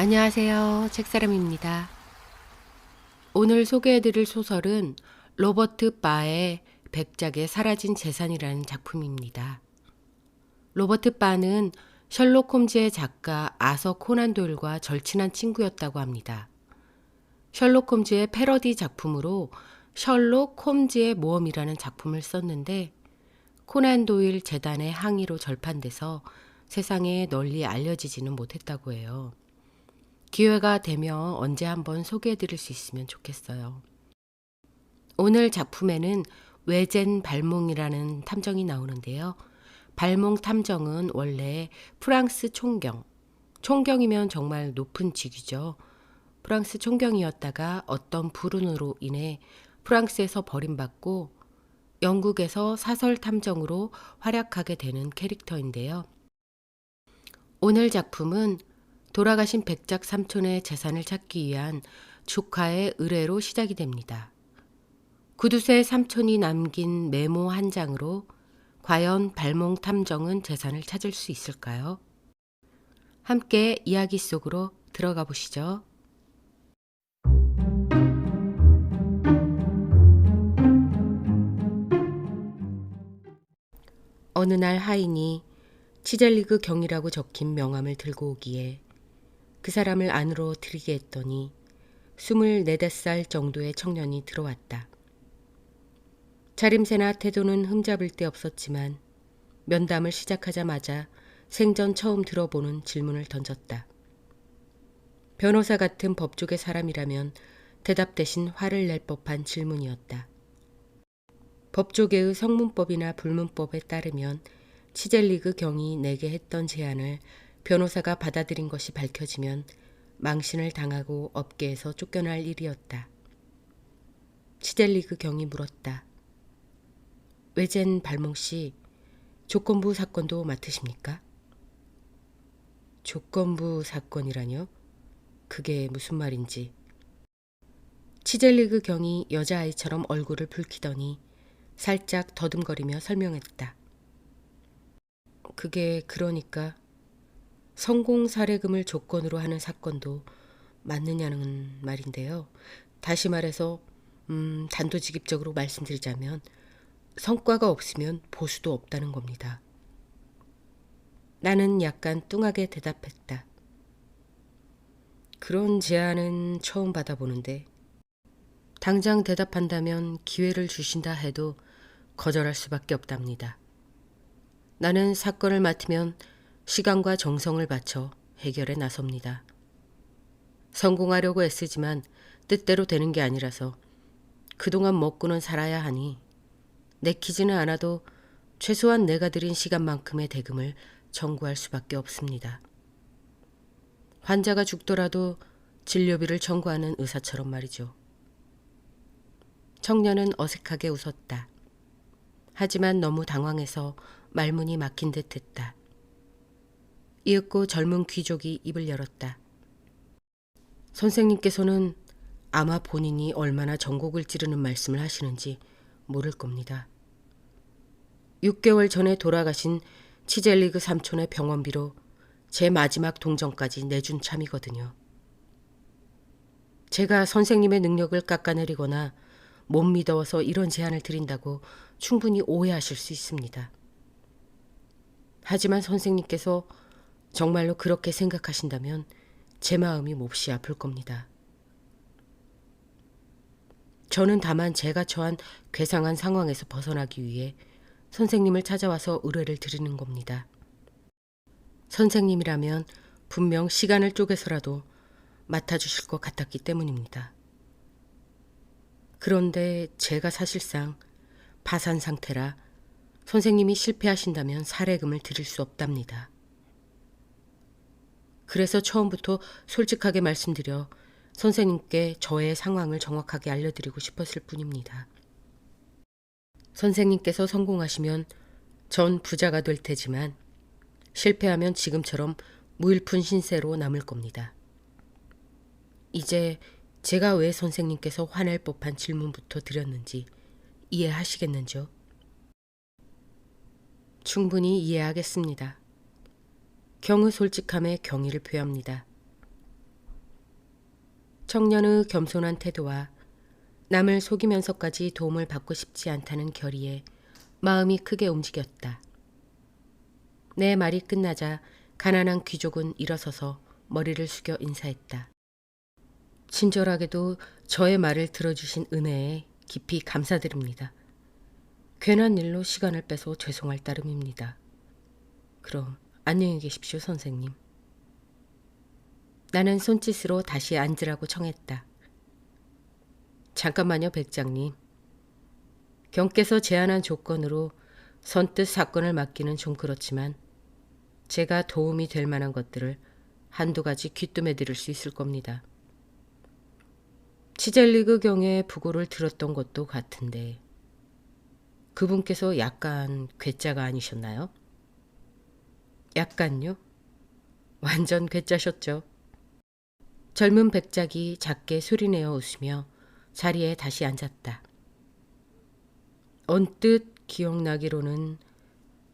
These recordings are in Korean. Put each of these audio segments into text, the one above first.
안녕하세요. 책사람입니다. 오늘 소개해드릴 소설은 로버트 바의 백작의 사라진 재산이라는 작품입니다. 로버트 바는 셜록 홈즈의 작가 아서 코난 도일과 절친한 친구였다고 합니다. 셜록 홈즈의 패러디 작품으로 셜록 홈즈의 모험이라는 작품을 썼는데 코난 도일 재단의 항의로 절판돼서 세상에 널리 알려지지는 못했다고 해요. 기회가 되면 언제 한번 소개해드릴 수 있으면 좋겠어요. 오늘 작품에는 외젠 발몽이라는 탐정이 나오는데요. 발몽 탐정은 원래 프랑스 총경이면 정말 높은 직위죠. 프랑스 총경이었다가 어떤 불운으로 인해 프랑스에서 버림받고 영국에서 사설 탐정으로 활약하게 되는 캐릭터인데요. 오늘 작품은 돌아가신 백작 삼촌의 재산을 찾기 위한 조카의 의뢰로 시작이 됩니다. 구두쇠 삼촌이 남긴 메모 한 장으로 과연 발몽 탐정은 재산을 찾을 수 있을까요? 함께 이야기 속으로 들어가 보시죠. 어느 날 하인이 치젤리그 경이라고 적힌 명함을 들고 오기에 그 사람을 안으로 들이게 했더니 24~25살 정도의 청년이 들어왔다. 차림새나 태도는 흠잡을 데 없었지만 면담을 시작하자마자 생전 처음 들어보는 질문을 던졌다. 변호사 같은 법조계 사람이라면 대답 대신 화를 낼 법한 질문이었다. 법조계의 성문법이나 불문법에 따르면 치젤리그 경이 내게 했던 제안을 변호사가 받아들인 것이 밝혀지면 망신을 당하고 업계에서 쫓겨날 일이었다. 치젤리그 경이 물었다. 외젠 발몽 씨, 조건부 사건도 맡으십니까? 조건부 사건이라뇨? 그게 무슨 말인지. 치젤리그 경이 여자아이처럼 얼굴을 붉히더니 살짝 더듬거리며 설명했다. 그게 그러니까 성공 사례금을 조건으로 하는 사건도 맞느냐는 말인데요. 다시 말해서 단도직입적으로 말씀드리자면 성과가 없으면 보수도 없다는 겁니다. 나는 약간 뚱하게 대답했다. 그런 제안은 처음 받아보는데 당장 대답한다면 기회를 주신다 해도 거절할 수밖에 없답니다. 나는 사건을 맡으면 시간과 정성을 바쳐 해결에 나섭니다. 성공하려고 애쓰지만 뜻대로 되는 게 아니라서 그동안 먹고는 살아야 하니 내키지는 않아도 최소한 내가 들인 시간만큼의 대금을 청구할 수밖에 없습니다. 환자가 죽더라도 진료비를 청구하는 의사처럼 말이죠. 청년은 어색하게 웃었다. 하지만 너무 당황해서 말문이 막힌 듯 했다. 이윽고 젊은 귀족이 입을 열었다. 선생님께서는 아마 본인이 얼마나 전곡을 찌르는 말씀을 하시는지 모를 겁니다. 6개월 전에 돌아가신 치젤리그 삼촌의 병원비로 제 마지막 동전까지 내준 참이거든요. 제가 선생님의 능력을 깎아내리거나 못 믿어서 이런 제안을 드린다고 충분히 오해하실 수 있습니다. 하지만 선생님께서 정말로 그렇게 생각하신다면 제 마음이 몹시 아플 겁니다. 저는 다만 제가 처한 괴상한 상황에서 벗어나기 위해 선생님을 찾아와서 의뢰를 드리는 겁니다. 선생님이라면 분명 시간을 쪼개서라도 맡아주실 것 같았기 때문입니다. 그런데 제가 사실상 파산 상태라 선생님이 실패하신다면 사례금을 드릴 수 없답니다. 그래서 처음부터 솔직하게 말씀드려 선생님께 저의 상황을 정확하게 알려드리고 싶었을 뿐입니다. 선생님께서 성공하시면 전 부자가 될 테지만 실패하면 지금처럼 무일푼 신세로 남을 겁니다. 이제 제가 왜 선생님께서 화낼 법한 질문부터 드렸는지 이해하시겠는지요? 충분히 이해하겠습니다. 경의 솔직함에 경의를 표합니다. 청년의 겸손한 태도와 남을 속이면서까지 도움을 받고 싶지 않다는 결의에 마음이 크게 움직였다. 내 말이 끝나자 가난한 귀족은 일어서서 머리를 숙여 인사했다. 친절하게도 저의 말을 들어주신 은혜에 깊이 감사드립니다. 괜한 일로 시간을 빼서 죄송할 따름입니다. 그럼 안녕히 계십시오, 선생님. 나는 손짓으로 다시 앉으라고 청했다. 잠깐만요, 백장님. 경께서 제안한 조건으로 선뜻 사건을 맡기는 좀 그렇지만 제가 도움이 될 만한 것들을 한두 가지 귀뜸해 드릴 수 있을 겁니다. 치젤리그 경의 부고를 들었던 것도 같은데 그분께서 약간 괴짜가 아니셨나요? 약간요? 완전 괴짜셨죠. 젊은 백작이 작게 소리내어 웃으며 자리에 다시 앉았다. 언뜻 기억나기로는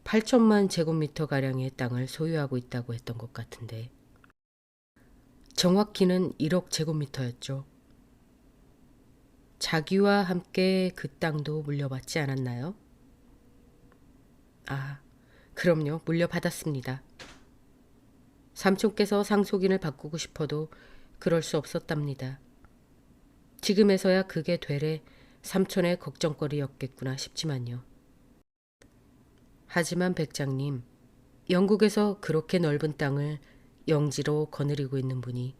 8천만 제곱미터가량의 땅을 소유하고 있다고 했던 것 같은데 정확히는 1억 제곱미터였죠. 자기와 함께 그 땅도 물려받지 않았나요? 아, 그럼요. 물려받았습니다. 삼촌께서 상속인을 바꾸고 싶어도 그럴 수 없었답니다. 지금에서야 그게 되레 삼촌의 걱정거리였겠구나 싶지만요. 하지만 백장님, 영국에서 그렇게 넓은 땅을 영지로 거느리고 있는 분이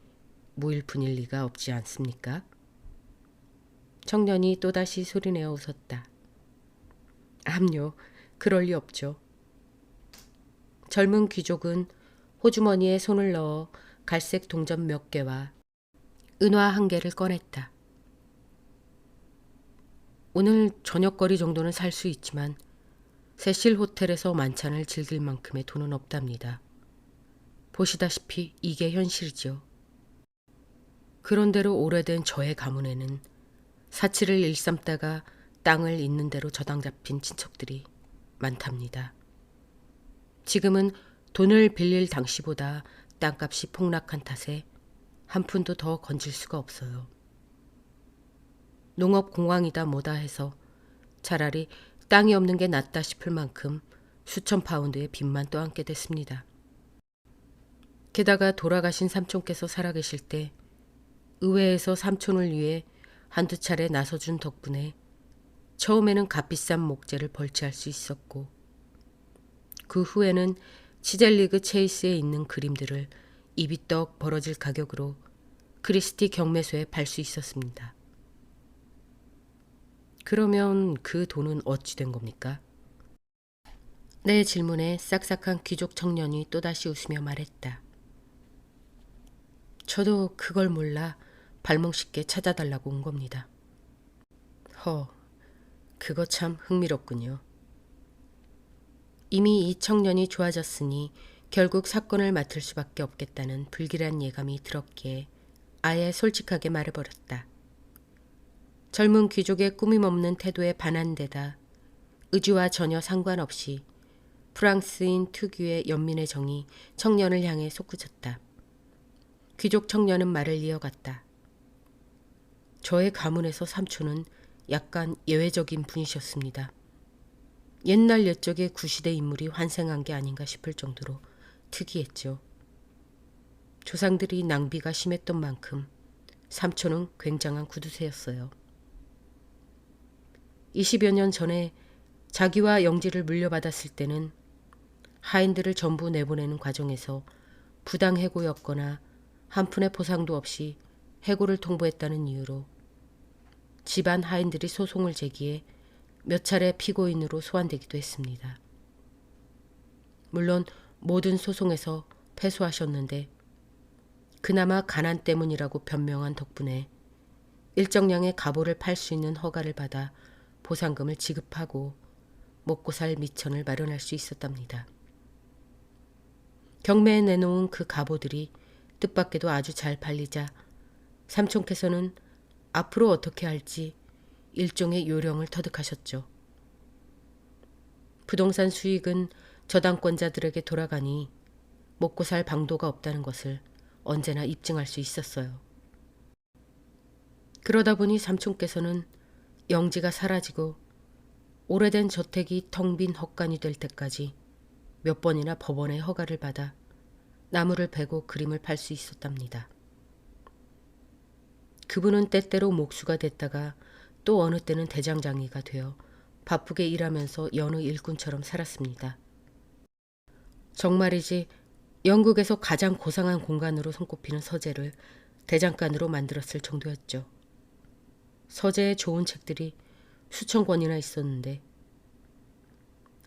무일푼일 리가 없지 않습니까? 청년이 또다시 소리내어 웃었다. 암요, 그럴 리 없죠. 젊은 귀족은 호주머니에 손을 넣어 갈색 동전 몇 개와 은화 한 개를 꺼냈다. 오늘 저녁거리 정도는 살 수 있지만 세실 호텔에서 만찬을 즐길 만큼의 돈은 없답니다. 보시다시피 이게 현실이죠. 그런대로 오래된 저의 가문에는 사치를 일삼다가 땅을 있는 대로 저당 잡힌 친척들이 많답니다. 지금은 돈을 빌릴 당시보다 땅값이 폭락한 탓에 한 푼도 더 건질 수가 없어요. 농업공황이다 뭐다 해서 차라리 땅이 없는 게 낫다 싶을 만큼 수천 파운드의 빚만 떠안게 됐습니다. 게다가 돌아가신 삼촌께서 살아계실 때 의회에서 삼촌을 위해 한두 차례 나서준 덕분에 처음에는 값비싼 목재를 벌채할 수 있었고 그 후에는 치젤리그 체이스에 있는 그림들을 입이 떡 벌어질 가격으로 크리스티 경매소에 팔 수 있었습니다. 그러면 그 돈은 어찌 된 겁니까? 내 질문에 싹싹한 귀족 청년이 또다시 웃으며 말했다. 저도 그걸 몰라 발목 쉽게 찾아달라고 온 겁니다. 그거 참 흥미롭군요. 이미 이 청년이 좋아졌으니 결국 사건을 맡을 수밖에 없겠다는 불길한 예감이 들었기에 아예 솔직하게 말해버렸다. 젊은 귀족의 꾸밈없는 태도에 반한 데다 의지와 전혀 상관없이 프랑스인 특유의 연민의 정이 청년을 향해 솟구쳤다. 귀족 청년은 말을 이어갔다. 저의 가문에서 삼촌은 약간 예외적인 분이셨습니다. 옛날 옛적의 구시대 인물이 환생한 게 아닌가 싶을 정도로 특이했죠. 조상들이 낭비가 심했던 만큼 삼촌은 굉장한 구두쇠였어요. 20여 년 전에 자기와 영지를 물려받았을 때는 하인들을 전부 내보내는 과정에서 부당해고였거나 한 푼의 보상도 없이 해고를 통보했다는 이유로 집안 하인들이 소송을 제기해 몇 차례 피고인으로 소환되기도 했습니다. 물론 모든 소송에서 패소하셨는데 그나마 가난 때문이라고 변명한 덕분에 일정량의 갑오를 팔 수 있는 허가를 받아 보상금을 지급하고 먹고 살 미천을 마련할 수 있었답니다. 경매에 내놓은 그 갑오들이 뜻밖에도 아주 잘 팔리자 삼촌께서는 앞으로 어떻게 할지 일종의 요령을 터득하셨죠. 부동산 수익은 저당권자들에게 돌아가니 먹고 살 방도가 없다는 것을 언제나 입증할 수 있었어요. 그러다 보니 삼촌께서는 영지가 사라지고 오래된 저택이 텅 빈 헛간이 될 때까지 몇 번이나 법원의 허가를 받아 나무를 베고 그림을 팔 수 있었답니다. 그분은 때때로 목수가 됐다가 또 어느 때는 대장장이가 되어 바쁘게 일하면서 여느 일꾼처럼 살았습니다. 정말이지 영국에서 가장 고상한 공간으로 손꼽히는 서재를 대장간으로 만들었을 정도였죠. 서재에 좋은 책들이 수천 권이나 있었는데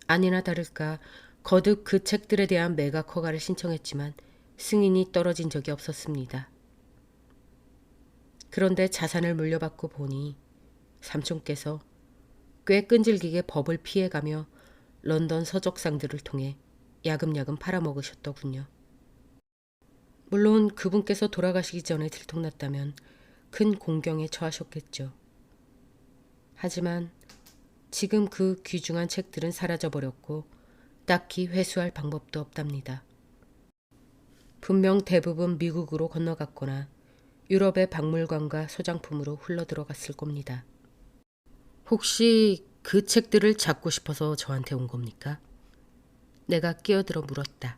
아니나 다를까 거듭 그 책들에 대한 매각 허가를 신청했지만 승인이 떨어진 적이 없었습니다. 그런데 자산을 물려받고 보니 삼촌께서 꽤 끈질기게 법을 피해가며 런던 서적상들을 통해 야금야금 팔아먹으셨더군요. 물론 그분께서 돌아가시기 전에 들통났다면 큰 공경에 처하셨겠죠. 하지만 지금 그 귀중한 책들은 사라져버렸고 딱히 회수할 방법도 없답니다. 분명 대부분 미국으로 건너갔거나 유럽의 박물관과 소장품으로 흘러들어갔을 겁니다. 혹시 그 책들을 찾고 싶어서 저한테 온 겁니까? 내가 끼어들어 물었다.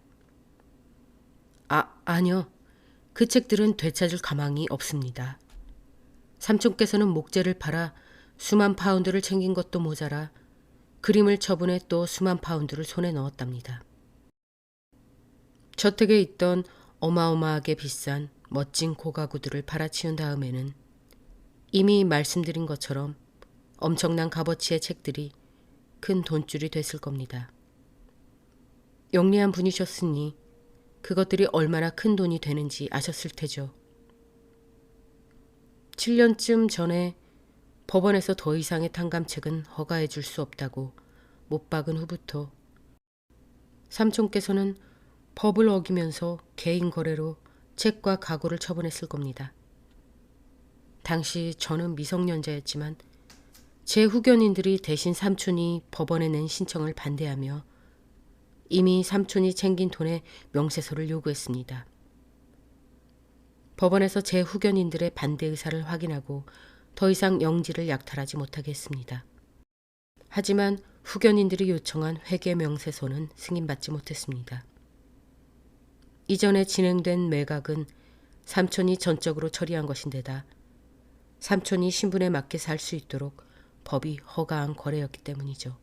아니요. 그 책들은 되찾을 가망이 없습니다. 삼촌께서는 목재를 팔아 수만 파운드를 챙긴 것도 모자라 그림을 처분해 또 수만 파운드를 손에 넣었답니다. 저택에 있던 어마어마하게 비싼 멋진 고가구두를 팔아치운 다음에는 이미 말씀드린 것처럼 엄청난 값어치의 책들이 큰 돈줄이 됐을 겁니다. 영리한 분이셨으니 그것들이 얼마나 큰 돈이 되는지 아셨을 테죠. 7년쯤 전에 법원에서 더 이상의 탕감책은 허가해 줄 수 없다고 못 박은 후부터 삼촌께서는 법을 어기면서 개인 거래로 책과 가구를 처분했을 겁니다. 당시 저는 미성년자였지만 제 후견인들이 대신 삼촌이 법원에 낸 신청을 반대하며 이미 삼촌이 챙긴 돈의 명세서를 요구했습니다. 법원에서 제 후견인들의 반대 의사를 확인하고 더 이상 영지를 약탈하지 못하게 했습니다. 하지만 후견인들이 요청한 회계 명세서는 승인받지 못했습니다. 이전에 진행된 매각은 삼촌이 전적으로 처리한 것인데다 삼촌이 신분에 맞게 살 수 있도록 법이 허가한 거래였기 때문이죠.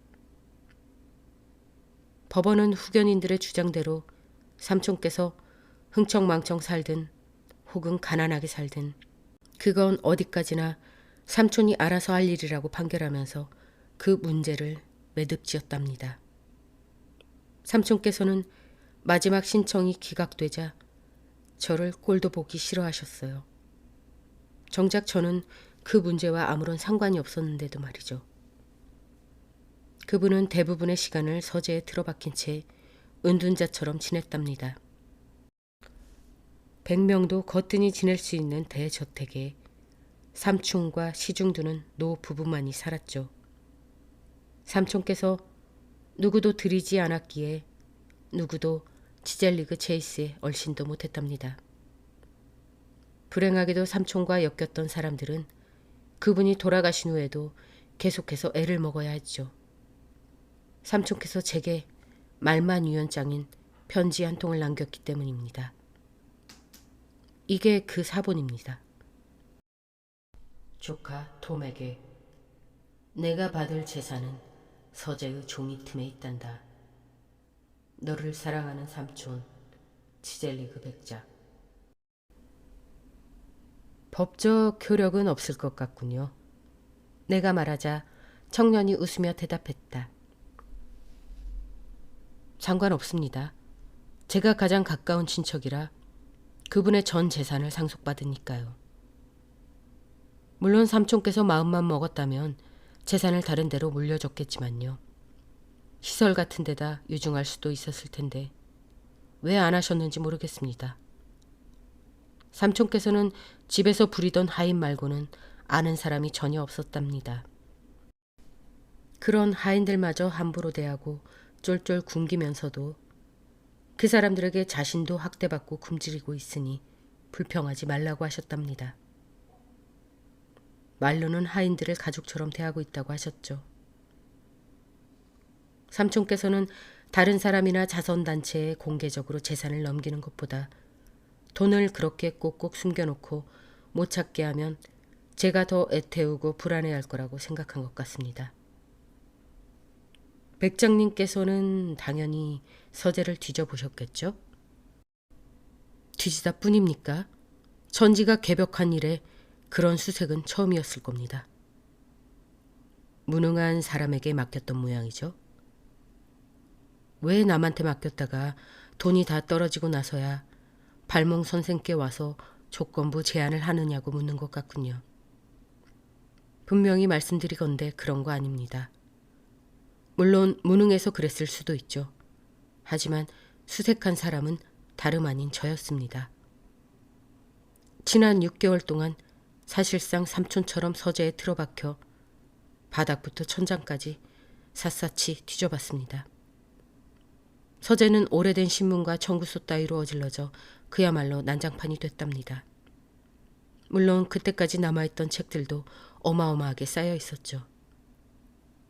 법원은 후견인들의 주장대로 삼촌께서 흥청망청 살든 혹은 가난하게 살든 그건 어디까지나 삼촌이 알아서 할 일이라고 판결하면서 그 문제를 매듭지었답니다. 삼촌께서는 마지막 신청이 기각되자 저를 꼴도 보기 싫어하셨어요. 정작 저는 그 문제와 아무런 상관이 없었는데도 말이죠. 그분은 대부분의 시간을 서재에 틀어박힌 채 은둔자처럼 지냈답니다. 100명도 거뜬히 지낼 수 있는 대저택에 삼촌과 시중두는 노 부부만이 살았죠. 삼촌께서 누구도 들이지 않았기에 누구도 치젤리그 체이스에 얼씬도 못했답니다. 불행하게도 삼촌과 엮였던 사람들은 그분이 돌아가신 후에도 계속해서 애를 먹어야 했죠. 삼촌께서 제게 말만 유연장인 편지 한 통을 남겼기 때문입니다. 이게 그 사본입니다. 조카 톰에게 내가 받을 재산은 서재의 종이 틈에 있단다. 너를 사랑하는 삼촌 치젤리그 백작. 법적 효력은 없을 것 같군요. 내가 말하자 청년이 웃으며 대답했다. 상관없습니다. 제가 가장 가까운 친척이라 그분의 전 재산을 상속받으니까요. 물론 삼촌께서 마음만 먹었다면 재산을 다른 데로 물려줬겠지만요. 시설 같은 데다 유증할 수도 있었을 텐데 왜 안 하셨는지 모르겠습니다. 삼촌께서는 집에서 부리던 하인 말고는 아는 사람이 전혀 없었답니다. 그런 하인들마저 함부로 대하고 쫄쫄 굶기면서도 그 사람들에게 자신도 학대받고 굶주리고 있으니 불평하지 말라고 하셨답니다. 말로는 하인들을 가족처럼 대하고 있다고 하셨죠. 삼촌께서는 다른 사람이나 자선단체에 공개적으로 재산을 넘기는 것보다 돈을 그렇게 꼭꼭 숨겨놓고 못 찾게 하면 제가 더 애태우고 불안해할 거라고 생각한 것 같습니다. 백장님께서는 당연히 서재를 뒤져보셨겠죠? 뒤지다 뿐입니까? 천지가 개벽한 일에 그런 수색은 처음이었을 겁니다. 무능한 사람에게 맡겼던 모양이죠. 왜 남한테 맡겼다가 돈이 다 떨어지고 나서야 발몽 선생께 와서 조건부 제안을 하느냐고 묻는 것 같군요. 분명히 말씀드리건대 그런 거 아닙니다. 물론 무능해서 그랬을 수도 있죠. 하지만 수색한 사람은 다름 아닌 저였습니다. 지난 6개월 동안 사실상 삼촌처럼 서재에 틀어박혀 바닥부터 천장까지 샅샅이 뒤져봤습니다. 서재는 오래된 신문과 청구서 따위로 어질러져 그야말로 난장판이 됐답니다. 물론 그때까지 남아있던 책들도 어마어마하게 쌓여 있었죠.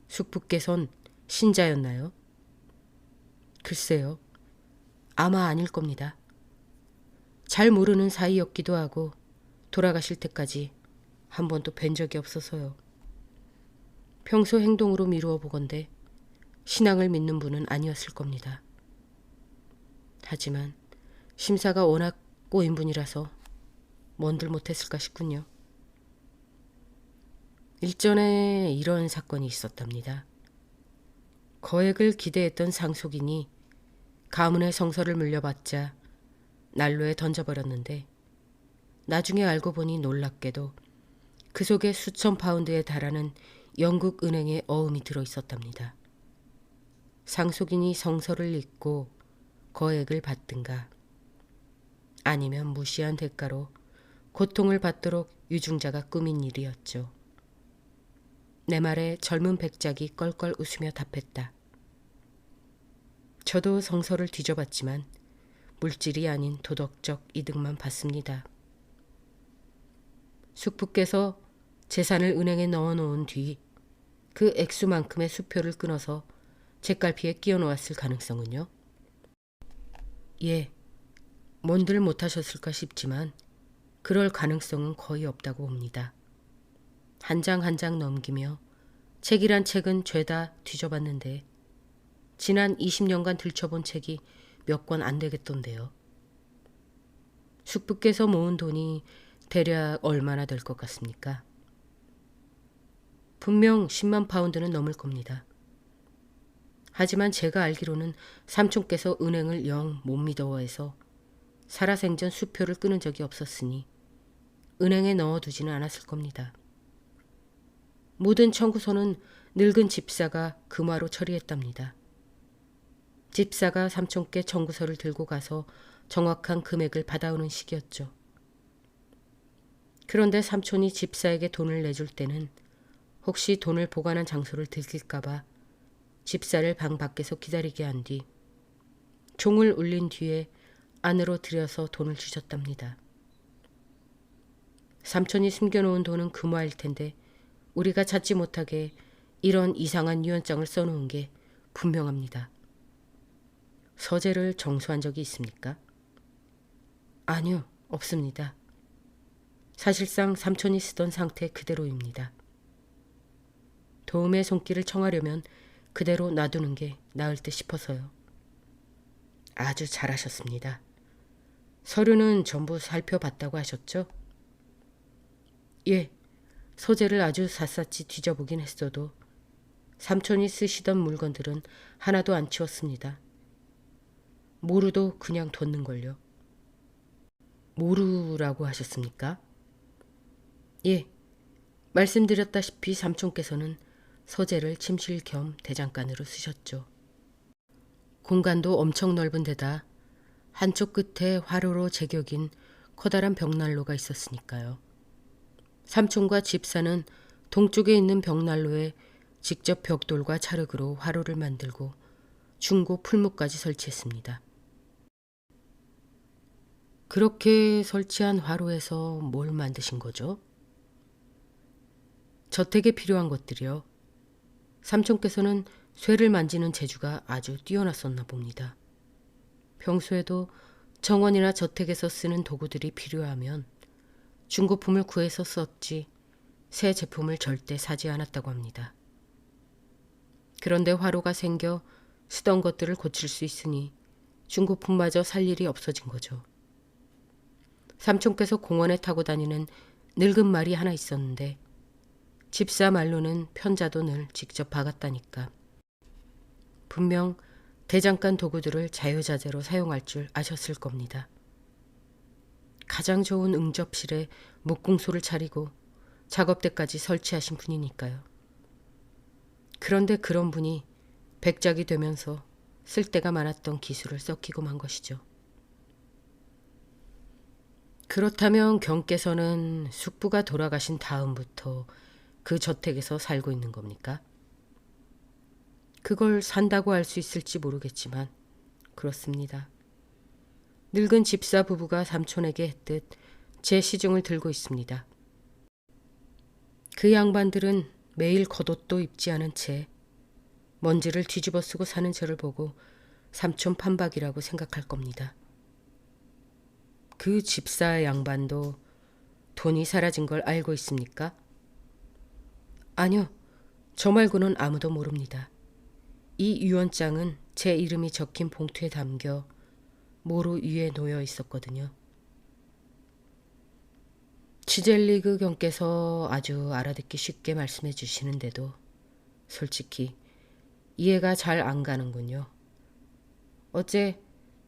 숙부께선 신자였나요? 글쎄요. 아마 아닐 겁니다. 잘 모르는 사이였기도 하고 돌아가실 때까지 한 번도 뵌 적이 없어서요. 평소 행동으로 미루어 보건대 신앙을 믿는 분은 아니었을 겁니다. 하지만 심사가 워낙 꼬인 분이라서 뭔들 못했을까 싶군요. 일전에 이런 사건이 있었답니다. 거액을 기대했던 상속인이 가문의 성서를 물려받자 난로에 던져버렸는데 나중에 알고 보니 놀랍게도 그 속에 수천 파운드에 달하는 영국 은행의 어음이 들어있었답니다. 상속인이 성서를 읽고 거액을 받든가 아니면 무시한 대가로 고통을 받도록 유증자가 꾸민 일이었죠. 내 말에 젊은 백작이 껄껄 웃으며 답했다. 저도 성서를 뒤져봤지만 물질이 아닌 도덕적 이득만 봤습니다. 숙부께서 재산을 은행에 넣어놓은 뒤 그 액수만큼의 수표를 끊어서 잿갈피에 끼워 놓았을 가능성은요? 예, 뭔들 못하셨을까 싶지만 그럴 가능성은 거의 없다고 봅니다. 한 장 한 장 넘기며 책이란 책은 죄다 뒤져봤는데 지난 20년간 들춰본 책이 몇 권 안 되겠던데요. 숙부께서 모은 돈이 대략 얼마나 될 것 같습니까? 분명 10만 파운드는 넘을 겁니다. 하지만 제가 알기로는 삼촌께서 은행을 영 못 믿어해서 살아생전 수표를 끊은 적이 없었으니 은행에 넣어두지는 않았을 겁니다. 모든 청구서는 늙은 집사가 금화로 처리했답니다. 집사가 삼촌께 청구서를 들고 가서 정확한 금액을 받아오는 시기였죠. 그런데 삼촌이 집사에게 돈을 내줄 때는 혹시 돈을 보관한 장소를 들킬까봐 집사를 방 밖에서 기다리게 한 뒤 종을 울린 뒤에 안으로 들여서 돈을 주셨답니다. 삼촌이 숨겨놓은 돈은 금화일 텐데 우리가 찾지 못하게 이런 이상한 유언장을 써놓은 게 분명합니다. 서재를 정수한 적이 있습니까? 아니요, 없습니다. 사실상 삼촌이 쓰던 상태 그대로입니다. 도움의 손길을 청하려면 그대로 놔두는 게 나을 듯 싶어서요. 아주 잘하셨습니다. 서류는 전부 살펴봤다고 하셨죠? 예, 서재를 아주 샅샅이 뒤져보긴 했어도 삼촌이 쓰시던 물건들은 하나도 안 치웠습니다. 모루도 그냥 뒀는걸요. 모루라고 하셨습니까? 예, 말씀드렸다시피 삼촌께서는 서재를 침실 겸 대장간으로 쓰셨죠. 공간도 엄청 넓은 데다 한쪽 끝에 화로로 제격인 커다란 벽난로가 있었으니까요. 삼촌과 집사는 동쪽에 있는 벽난로에 직접 벽돌과 찰흙으로 화로를 만들고 중고 풀무까지 설치했습니다. 그렇게 설치한 화로에서 뭘 만드신 거죠? 저택에 필요한 것들이요. 삼촌께서는 쇠를 만지는 재주가 아주 뛰어났었나 봅니다. 평소에도 정원이나 저택에서 쓰는 도구들이 필요하면 중고품을 구해서 썼지 새 제품을 절대 사지 않았다고 합니다. 그런데 화로가 생겨 쓰던 것들을 고칠 수 있으니 중고품마저 살 일이 없어진 거죠. 삼촌께서 공원에 타고 다니는 늙은 말이 하나 있었는데 집사 말로는 편자도 늘 직접 박았다니까. 분명 대장간 도구들을 자유자재로 사용할 줄 아셨을 겁니다. 가장 좋은 응접실에 목공소를 차리고 작업대까지 설치하신 분이니까요. 그런데 그런 분이 백작이 되면서 쓸데가 많았던 기술을 썩히고 만 것이죠. 그렇다면 경께서는 숙부가 돌아가신 다음부터 그 저택에서 살고 있는 겁니까? 그걸 산다고 할 수 있을지 모르겠지만 그렇습니다. 늙은 집사 부부가 삼촌에게 했듯 제 시중을 들고 있습니다. 그 양반들은 매일 겉옷도 입지 않은 채 먼지를 뒤집어 쓰고 사는 저를 보고 삼촌 판박이라고 생각할 겁니다. 그 집사 양반도 돈이 사라진 걸 알고 있습니까? 아니요. 저 말고는 아무도 모릅니다. 이 유언장은 제 이름이 적힌 봉투에 담겨 모루 위에 놓여 있었거든요. 치젤리그 경께서 아주 알아듣기 쉽게 말씀해 주시는데도 솔직히 이해가 잘 안 가는군요. 어째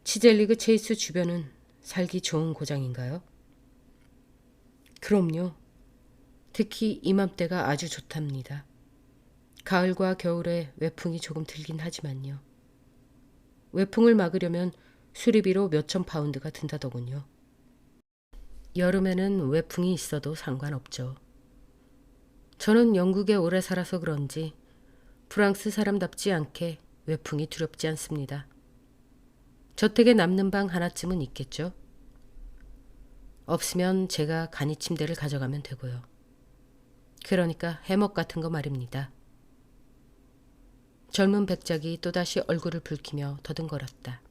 치젤리그 체이스 주변은 살기 좋은 고장인가요? 그럼요. 특히 이맘때가 아주 좋답니다. 가을과 겨울에 외풍이 조금 들긴 하지만요. 외풍을 막으려면 수리비로 몇천 파운드가 든다더군요. 여름에는 외풍이 있어도 상관없죠. 저는 영국에 오래 살아서 그런지 프랑스 사람답지 않게 외풍이 두렵지 않습니다. 저택에 남는 방 하나쯤은 있겠죠? 없으면 제가 간이 침대를 가져가면 되고요. 그러니까 해먹 같은 거 말입니다. 젊은 백작이 또다시 얼굴을 붉히며 더듬거렸다.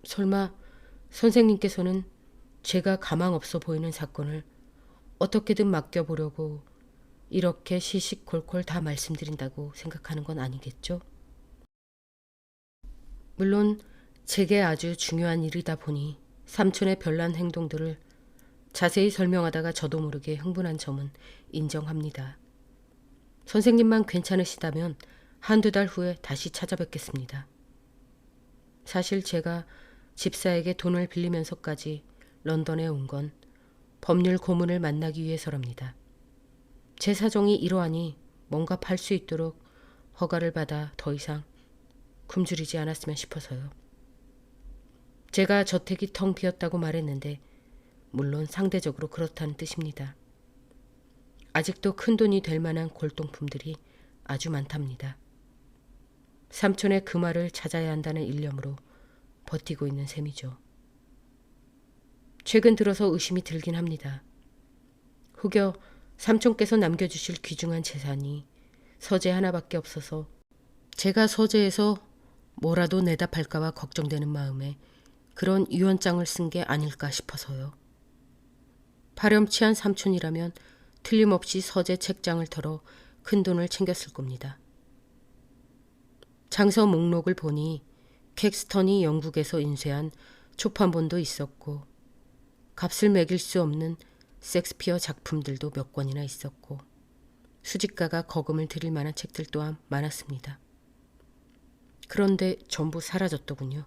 설마 선생님께서는 제가 가망 없어 보이는 사건을 어떻게든 맡겨보려고 이렇게 시시콜콜 다 말씀드린다고 생각하는 건 아니겠죠? 물론 제게 아주 중요한 일이다 보니 삼촌의 별난 행동들을 자세히 설명하다가 저도 모르게 흥분한 점은 인정합니다. 선생님만 괜찮으시다면 한두 달 후에 다시 찾아뵙겠습니다. 사실 제가 집사에게 돈을 빌리면서까지 런던에 온 건 법률 고문을 만나기 위해서랍니다. 제 사정이 이러하니 뭔가 팔 수 있도록 허가를 받아 더 이상 굶주리지 않았으면 싶어서요. 제가 저택이 텅 비었다고 말했는데 물론 상대적으로 그렇다는 뜻입니다. 아직도 큰돈이 될 만한 골동품들이 아주 많답니다. 삼촌의 그 말을 찾아야 한다는 일념으로 버티고 있는 셈이죠. 최근 들어서 의심이 들긴 합니다. 혹여 삼촌께서 남겨주실 귀중한 재산이 서재 하나밖에 없어서 제가 서재에서 뭐라도 내다 팔까봐 걱정되는 마음에 그런 유언장을 쓴 게 아닐까 싶어서요. 파렴치한 삼촌이라면 틀림없이 서재 책장을 털어 큰돈을 챙겼을 겁니다. 장서 목록을 보니 캑스턴이 영국에서 인쇄한 초판본도 있었고 값을 매길 수 없는 섹스피어 작품들도 몇 권이나 있었고 수집가가 거금을 들일 만한 책들 또한 많았습니다. 그런데 전부 사라졌더군요.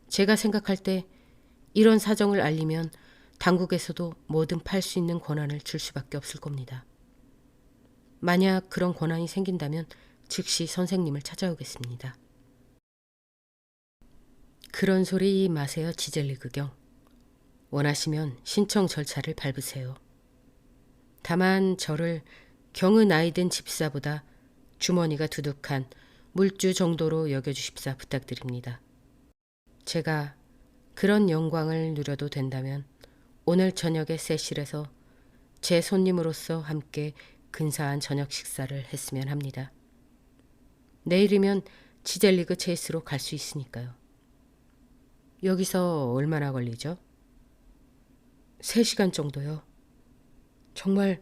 제가 생각할 때 이런 사정을 알리면 당국에서도 뭐든 팔 수 있는 권한을 줄 수밖에 없을 겁니다. 만약 그런 권한이 생긴다면 즉시 선생님을 찾아오겠습니다. 그런 소리 마세요, 지젤리그 경. 원하시면 신청 절차를 밟으세요. 다만 저를 경의 나이 든 집사보다 주머니가 두둑한 물주 정도로 여겨주십사 부탁드립니다. 제가 그런 영광을 누려도 된다면 오늘 저녁에 세실에서 제 손님으로서 함께 근사한 저녁 식사를 했으면 합니다. 내일이면 치젤리그 체이스로 갈 수 있으니까요. 여기서 얼마나 걸리죠? 3시간 정도요. 정말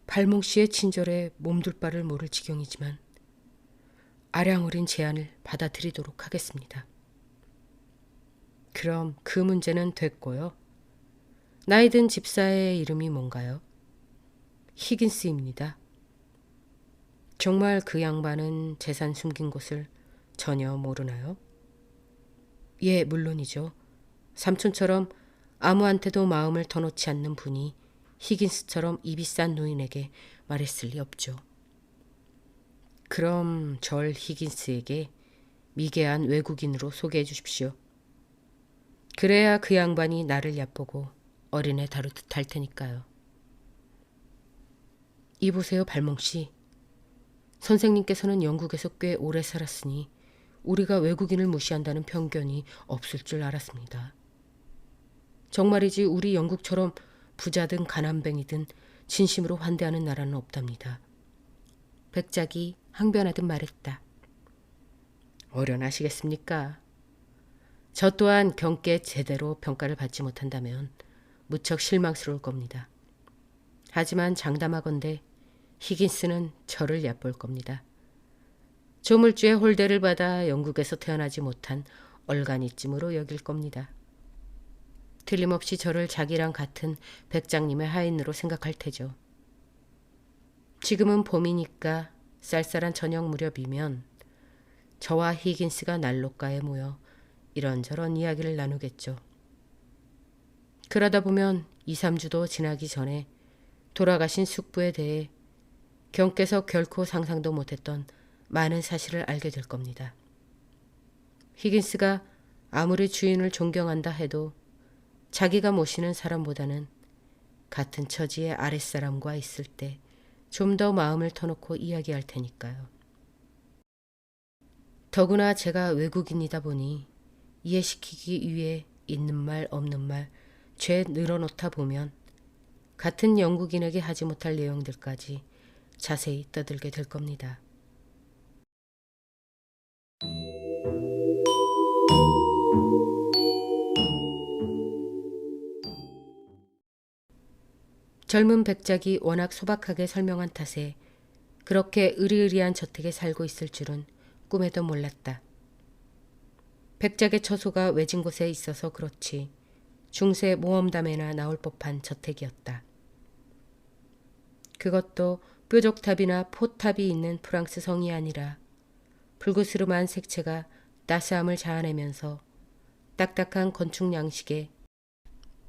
발몽 씨의 친절에 몸둘 바를 모를 지경이지만 아량 어린 제안을 받아들이도록 하겠습니다. 그럼 그 문제는 됐고요. 나이든 집사의 이름이 뭔가요? 히긴스입니다. 정말 그 양반은 재산 숨긴 곳을 전혀 모르나요? 예, 물론이죠. 삼촌처럼 아무한테도 마음을 터놓지 않는 분이 히긴스처럼 입이 싼 노인에게 말했을 리 없죠. 그럼 절 히긴스에게 미개한 외국인으로 소개해 주십시오. 그래야 그 양반이 나를 얕보고 어린애 다루듯 할 테니까요. 이보세요, 발몽씨. 선생님께서는 영국에서 꽤 오래 살았으니 우리가 외국인을 무시한다는 편견이 없을 줄 알았습니다. 정말이지 우리 영국처럼 부자든 가난뱅이든 진심으로 환대하는 나라는 없답니다. 백작이 항변하듯 말했다. 어련하시겠습니까? 저 또한 경께 제대로 평가를 받지 못한다면 무척 실망스러울 겁니다. 하지만 장담하건대 히긴스는 저를 얕볼 겁니다. 조물주의 홀대를 받아 영국에서 태어나지 못한 얼간이쯤으로 여길 겁니다. 틀림없이 저를 자기랑 같은 백장님의 하인으로 생각할 테죠. 지금은 봄이니까 쌀쌀한 저녁 무렵이면 저와 히긴스가 난로가에 모여 이런저런 이야기를 나누겠죠. 그러다 보면 2, 3주도 지나기 전에 돌아가신 숙부에 대해 경께서 결코 상상도 못했던 많은 사실을 알게 될 겁니다. 히긴스가 아무리 주인을 존경한다 해도 자기가 모시는 사람보다는 같은 처지의 아랫사람과 있을 때 좀 더 마음을 터놓고 이야기할 테니까요. 더구나 제가 외국인이다 보니 이해시키기 위해 있는 말 없는 말 죄 늘어놓다 보면 같은 영국인에게 하지 못할 내용들까지 자세히 떠들게 될 겁니다. 젊은 백작이 워낙 소박하게 설명한 탓에 그렇게 으리으리한 저택에 살고 있을 줄은 꿈에도 몰랐다. 백작의 처소가 외진 곳에 있어서 그렇지 중세 모험담에나 나올 법한 저택이었다. 그것도 뾰족탑이나 포탑이 있는 프랑스 성이 아니라 불그스름한 색채가 따스함을 자아내면서 딱딱한 건축 양식에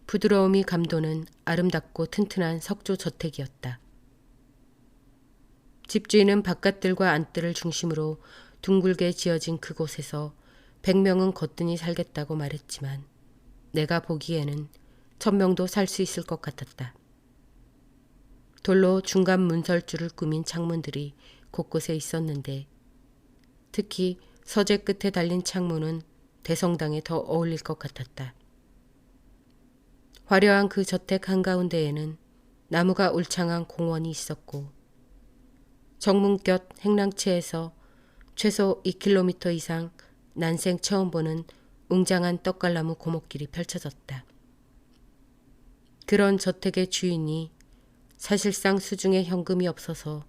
부드러움이 감도는 아름답고 튼튼한 석조 저택이었다. 집주인은 바깥들과 안뜰을 중심으로 둥글게 지어진 그곳에서 100명은 거뜬히 살겠다고 말했지만 내가 보기에는 1000명도 살 수 있을 것 같았다. 돌로 중간 문설주를 꾸민 창문들이 곳곳에 있었는데 특히 서재 끝에 달린 창문은 대성당에 더 어울릴 것 같았다. 화려한 그 저택 한가운데에는 나무가 울창한 공원이 있었고 정문곁 행랑채에서 최소 2km 이상 난생 처음 보는 웅장한 떡갈나무 고목길이 펼쳐졌다. 그런 저택의 주인이 사실상 수중에 현금이 없어서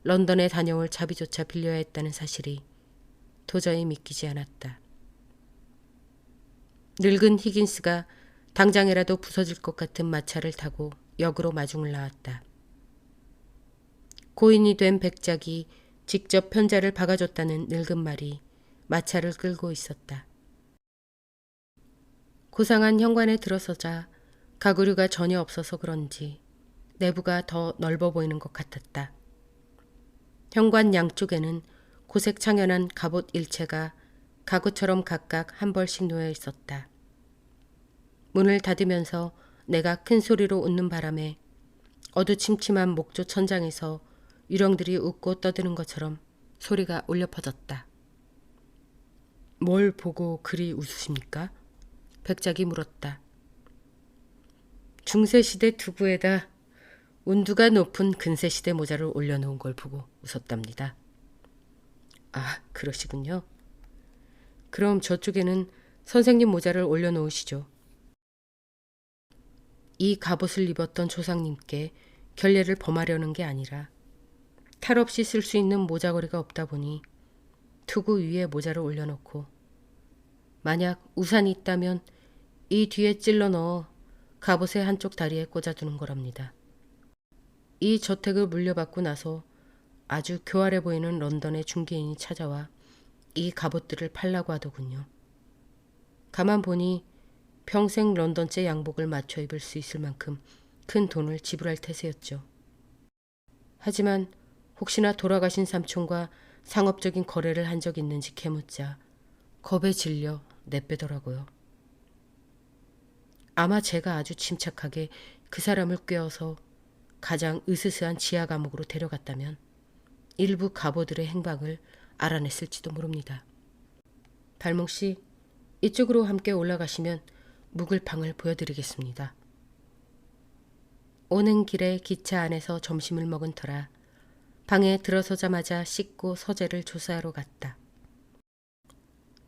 런던에 다녀올 차비조차 빌려야 했다는 사실이 도저히 믿기지 않았다. 늙은 히긴스가 당장이라도 부서질 것 같은 마차를 타고 역으로 마중을 나왔다. 고인이 된 백작이 직접 편자를 박아줬다는 늙은 말이 마차를 끌고 있었다. 고상한 현관에 들어서자 가구류가 전혀 없어서 그런지 내부가 더 넓어 보이는 것 같았다. 현관 양쪽에는 고색 창연한 갑옷 일체가 가구처럼 각각 한 벌씩 놓여 있었다. 문을 닫으면서 내가 큰 소리로 웃는 바람에 어두침침한 목조 천장에서 유령들이 웃고 떠드는 것처럼 소리가 울려 퍼졌다. 뭘 보고 그리 웃으십니까? 백작이 물었다. 중세시대 두부에다 운두가 높은 근세시대 모자를 올려놓은 걸 보고 웃었답니다. 아, 그러시군요. 그럼 저쪽에는 선생님 모자를 올려놓으시죠. 이 갑옷을 입었던 조상님께 결례를 범하려는 게 아니라 탈 없이 쓸 수 있는 모자걸이가 없다 보니 투구 위에 모자를 올려놓고 만약 우산이 있다면 이 뒤에 찔러 넣어 갑옷의 한쪽 다리에 꽂아두는 거랍니다. 이 저택을 물려받고 나서 아주 교활해 보이는 런던의 중개인이 찾아와 이 갑옷들을 팔라고 하더군요. 가만 보니 평생 런던제 양복을 맞춰 입을 수 있을 만큼 큰 돈을 지불할 태세였죠. 하지만 혹시나 돌아가신 삼촌과 상업적인 거래를 한 적 있는지 캐묻자 겁에 질려 내빼더라고요. 아마 제가 아주 침착하게 그 사람을 꿰어서 가장 으스스한 지하 감옥으로 데려갔다면 일부 갑오들의 행방을 알아냈을지도 모릅니다. 발몽 씨, 이쪽으로 함께 올라가시면 묵을 방을 보여드리겠습니다. 오는 길에 기차 안에서 점심을 먹은 터라 방에 들어서자마자 씻고 서재를 조사하러 갔다.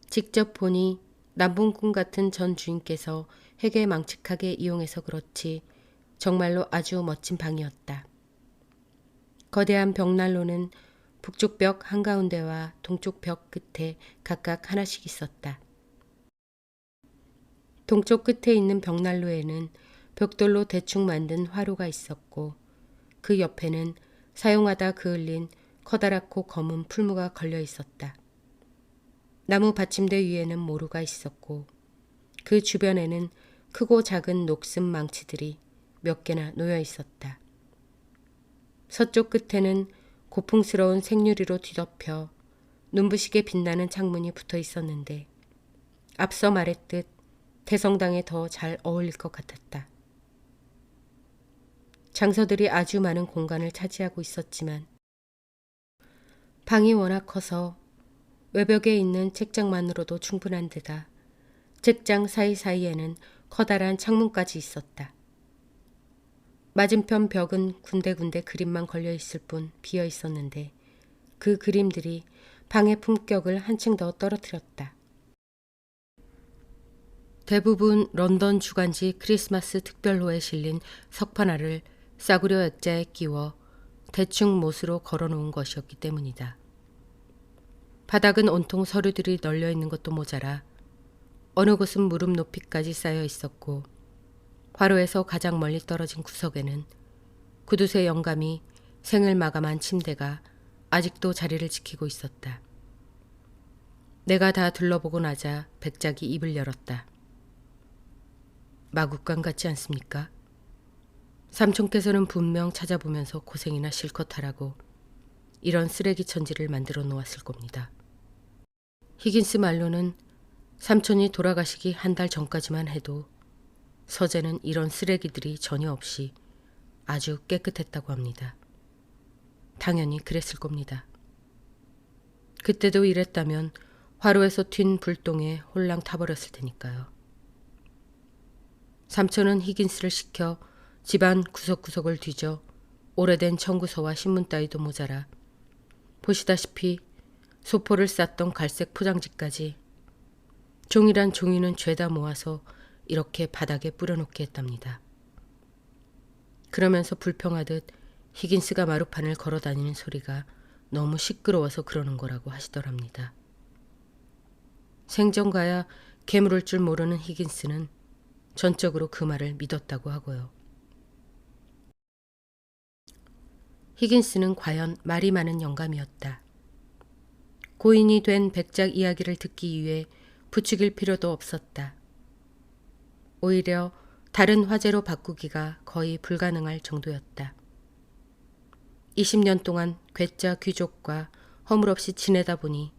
직접 보니 남봉꾼 같은 전 주인께서 회개망측하게 이용해서 그렇지 정말로 아주 멋진 방이었다. 거대한 벽난로는 북쪽 벽 한가운데와 동쪽 벽 끝에 각각 하나씩 있었다. 동쪽 끝에 있는 벽난로에는 벽돌로 대충 만든 화로가 있었고 그 옆에는 사용하다 그을린 커다랗고 검은 풀무가 걸려 있었다. 나무 받침대 위에는 모루가 있었고 그 주변에는 크고 작은 녹슨 망치들이 몇 개나 놓여 있었다. 서쪽 끝에는 고풍스러운 생유리로 뒤덮여 눈부시게 빛나는 창문이 붙어 있었는데 앞서 말했듯 대성당에 더 잘 어울릴 것 같았다. 장서들이 아주 많은 공간을 차지하고 있었지만 방이 워낙 커서 외벽에 있는 책장만으로도 충분한 데다 책장 사이사이에는 커다란 창문까지 있었다. 맞은편 벽은 군데군데 그림만 걸려 있을 뿐 비어 있었는데 그 그림들이 방의 품격을 한층 더 떨어뜨렸다. 대부분 런던 주간지 크리스마스 특별호에 실린 석판화를 싸구려 액자에 끼워 대충 못으로 걸어놓은 것이었기 때문이다. 바닥은 온통 서류들이 널려 있는 것도 모자라 어느 곳은 무릎 높이까지 쌓여 있었고 화로에서 가장 멀리 떨어진 구석에는 구두쇠 영감이 생을 마감한 침대가 아직도 자리를 지키고 있었다. 내가 다 둘러보고 나자 백작이 입을 열었다. 마구간 같지 않습니까? 삼촌께서는 분명 찾아보면서 고생이나 실컷 하라고 이런 쓰레기 천지를 만들어 놓았을 겁니다. 히긴스 말로는 삼촌이 돌아가시기 한 달 전까지만 해도 서재는 이런 쓰레기들이 전혀 없이 아주 깨끗했다고 합니다. 당연히 그랬을 겁니다. 그때도 이랬다면 화로에서 튄 불똥에 홀랑 타버렸을 테니까요. 삼촌은 히긴스를 시켜 집안 구석구석을 뒤져 오래된 청구서와 신문 따위도 모자라 보시다시피 소포를 쌌던 갈색 포장지까지 종이란 종이는 죄다 모아서 이렇게 바닥에 뿌려놓게 했답니다. 그러면서 불평하듯 히긴스가 마루판을 걸어다니는 소리가 너무 시끄러워서 그러는 거라고 하시더랍니다. 생전가야 개물을 줄 모르는 히긴스는 전적으로 그 말을 믿었다고 하고요. 히긴스는 과연 말이 많은 영감이었다. 고인이 된 백작 이야기를 듣기 위해 부추길 필요도 없었다. 오히려 다른 화제로 바꾸기가 거의 불가능할 정도였다. 20년 동안 괴짜 귀족과 허물없이 지내다 보니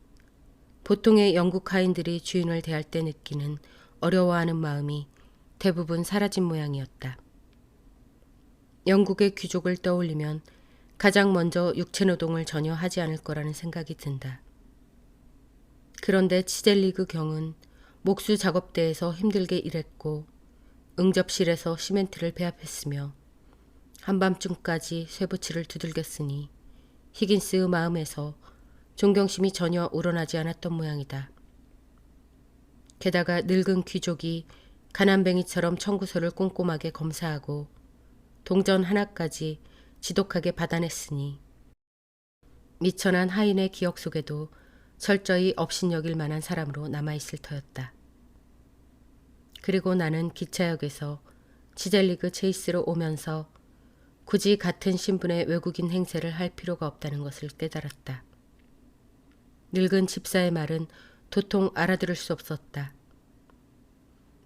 보통의 영국 하인들이 주인을 대할 때 느끼는 어려워하는 마음이 대부분 사라진 모양이었다. 영국의 귀족을 떠올리면 가장 먼저 육체노동을 전혀 하지 않을 거라는 생각이 든다. 그런데 치젤리그 경은 목수 작업대에서 힘들게 일했고 응접실에서 시멘트를 배합했으며 한밤중까지 쇠붙이를 두들겼으니 히긴스의 마음에서 존경심이 전혀 우러나지 않았던 모양이다. 게다가 늙은 귀족이 가난뱅이처럼 청구서를 꼼꼼하게 검사하고 동전 하나까지 지독하게 받아냈으니 미천한 하인의 기억 속에도 철저히 업신여길 만한 사람으로 남아있을 터였다. 그리고 나는 기차역에서 치젤리그 체이스로 오면서 굳이 같은 신분의 외국인 행세를 할 필요가 없다는 것을 깨달았다. 늙은 집사의 말은 도통 알아들을 수 없었다.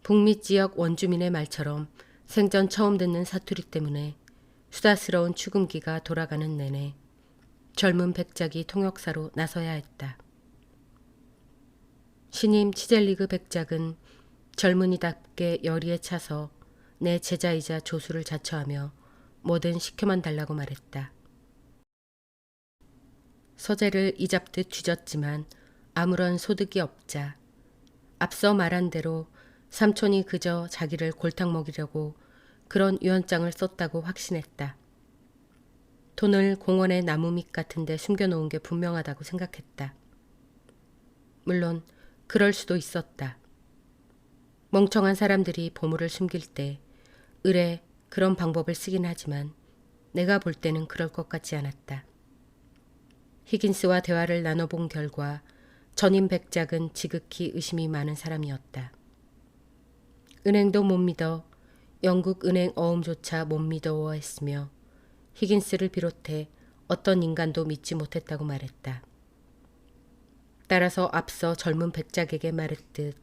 북미 지역 원주민의 말처럼 생전 처음 듣는 사투리 때문에 수다스러운 추금기가 돌아가는 내내 젊은 백작이 통역사로 나서야 했다. 신임 치젤리그 백작은 젊은이답게 열의에 차서 내 제자이자 조수를 자처하며 뭐든 시켜만 달라고 말했다. 서재를 이잡듯 뒤졌지만 아무런 소득이 없자 앞서 말한 대로 삼촌이 그저 자기를 골탕 먹이려고 그런 유언장을 썼다고 확신했다. 돈을 공원의 나무 밑 같은 데 숨겨놓은 게 분명하다고 생각했다. 물론 그럴 수도 있었다. 멍청한 사람들이 보물을 숨길 때 의뢰 그런 방법을 쓰긴 하지만 내가 볼 때는 그럴 것 같지 않았다. 히긴스와 대화를 나눠본 결과 전임 백작은 지극히 의심이 많은 사람이었다. 은행도 못 믿어 영국 은행 어음조차 못 믿어했으며 히긴스를 비롯해 어떤 인간도 믿지 못했다고 말했다. 따라서 앞서 젊은 백작에게 말했듯